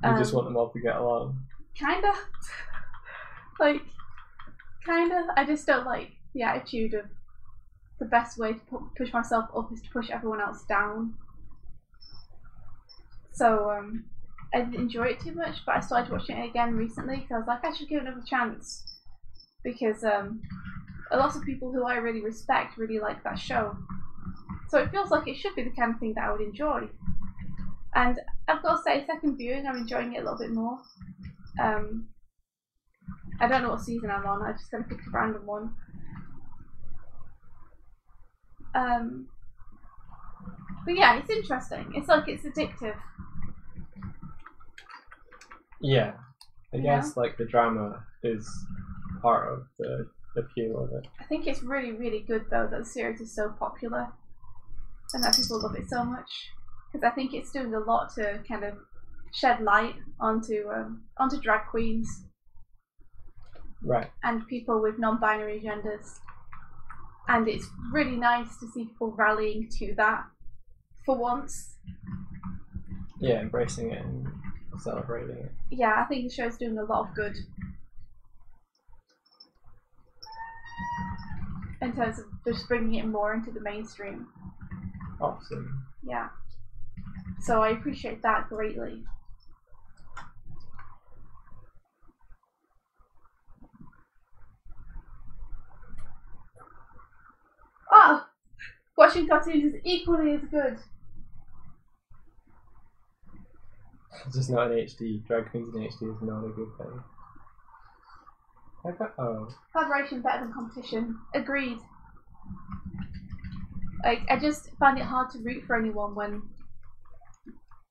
You just want them all to get along. Kinda. Kinda. I just don't like the attitude of the best way to push myself up is to push everyone else down. So I didn't enjoy it too much, but I started watching it again recently because I was like, I should give it another chance. Because a lot of people who I really respect really like that show. So it feels like it should be the kind of thing that I would enjoy. And I've got to say, second viewing, I'm enjoying it a little bit more. I don't know what season I'm on, I just kind of picked a random one. But yeah, it's interesting. It's like it's addictive. Yeah. I guess like the drama is part of the appeal of it. I think it's really, really good though that the series is so popular and that people love it so much. Because I think it's doing a lot to kind of shed light onto drag queens. Right. And people with non-binary genders. And it's really nice to see people rallying to that for once. Yeah, embracing it and celebrating it. Yeah, I think the show's doing a lot of good. In terms of just bringing it more into the mainstream. Awesome. Yeah. So I appreciate that greatly. Oh! Watching cartoons is equally as good. It's just not an HD. Drag queens in HD is not a good thing. Collaboration better than competition. Agreed. Like, I just find it hard to root for anyone when,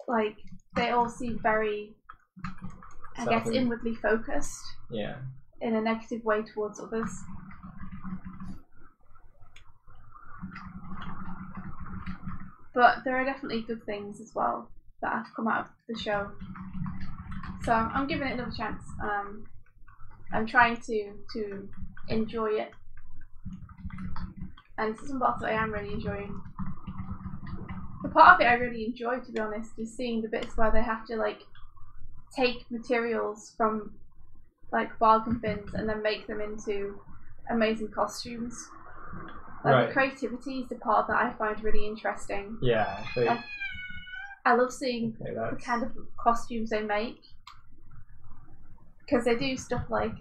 like, they all seem very, I guess, inwardly focused. Yeah. In a negative way towards others. But there are definitely good things as well that have come out of the show. So I'm giving it another chance. I'm trying to enjoy it. And some parts of it I am really enjoying. The part of it I really enjoy, to be honest, is seeing the bits where they have to like take materials from like bargain bins and then make them into amazing costumes. Like right. The creativity is the part that I find really interesting. Yeah. I love seeing the kind of costumes they make. Because they do stuff like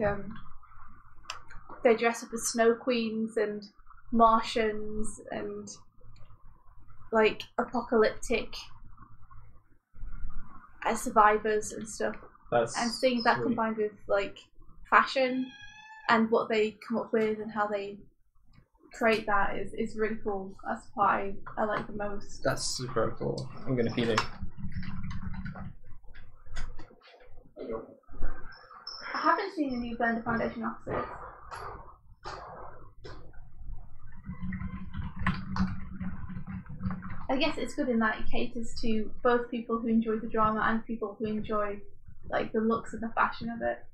they dress up as snow queens and Martians and like apocalyptic survivors and stuff. And seeing that combined with like fashion and what they come up with and how they create that is really cool. That's the part I like the most. That's super cool. I'm gonna feed it. I haven't seen the new Blender Foundation offices. I guess it's good in that it caters to both people who enjoy the drama and people who enjoy like the looks and the fashion of it.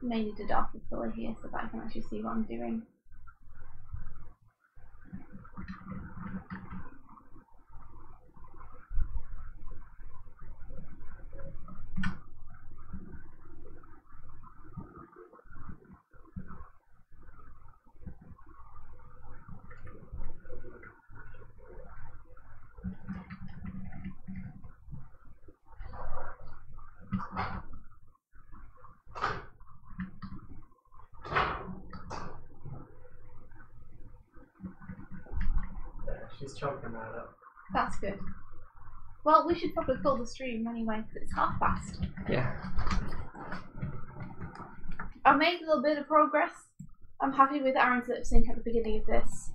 may need a darker colour here so that I can actually see what I'm doing. She's choking that up. That's good. Well, we should probably call the stream anyway because it's past. Yeah. I made a little bit of progress. I'm happy with Aaron's lip sync at the beginning of this.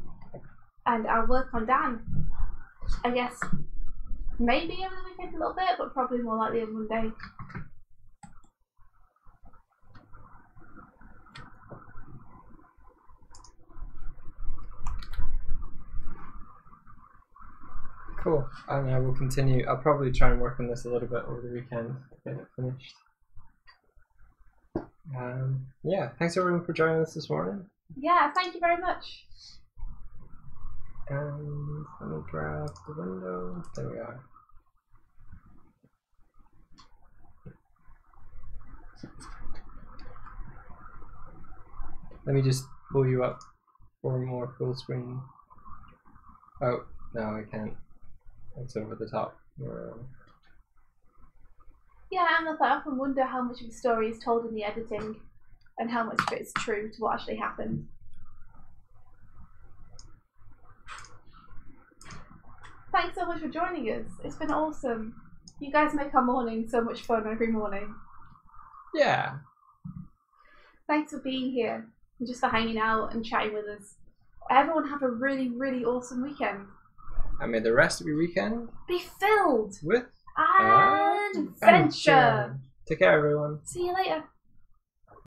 And I'll work on Dan. I guess maybe over the weekend a little bit, but probably more likely on Monday. Cool. And I will continue. I'll probably try and work on this a little bit over the weekend to get it finished. Yeah, thanks everyone for joining us this morning. Yeah, thank you very much. And let me grab the window. There we are. Let me just pull you up for more full screen. Oh, no, I can't. It's over the top. Yeah, and I often wonder how much of the story is told in the editing and how much of it is true to what actually happened. Thanks so much for joining us. It's been awesome. You guys make our morning so much fun every morning. Yeah. Thanks for being here and just for hanging out and chatting with us. Everyone have a really, really awesome weekend. And may the rest of your weekend be filled with adventure. Take care, everyone. See you later.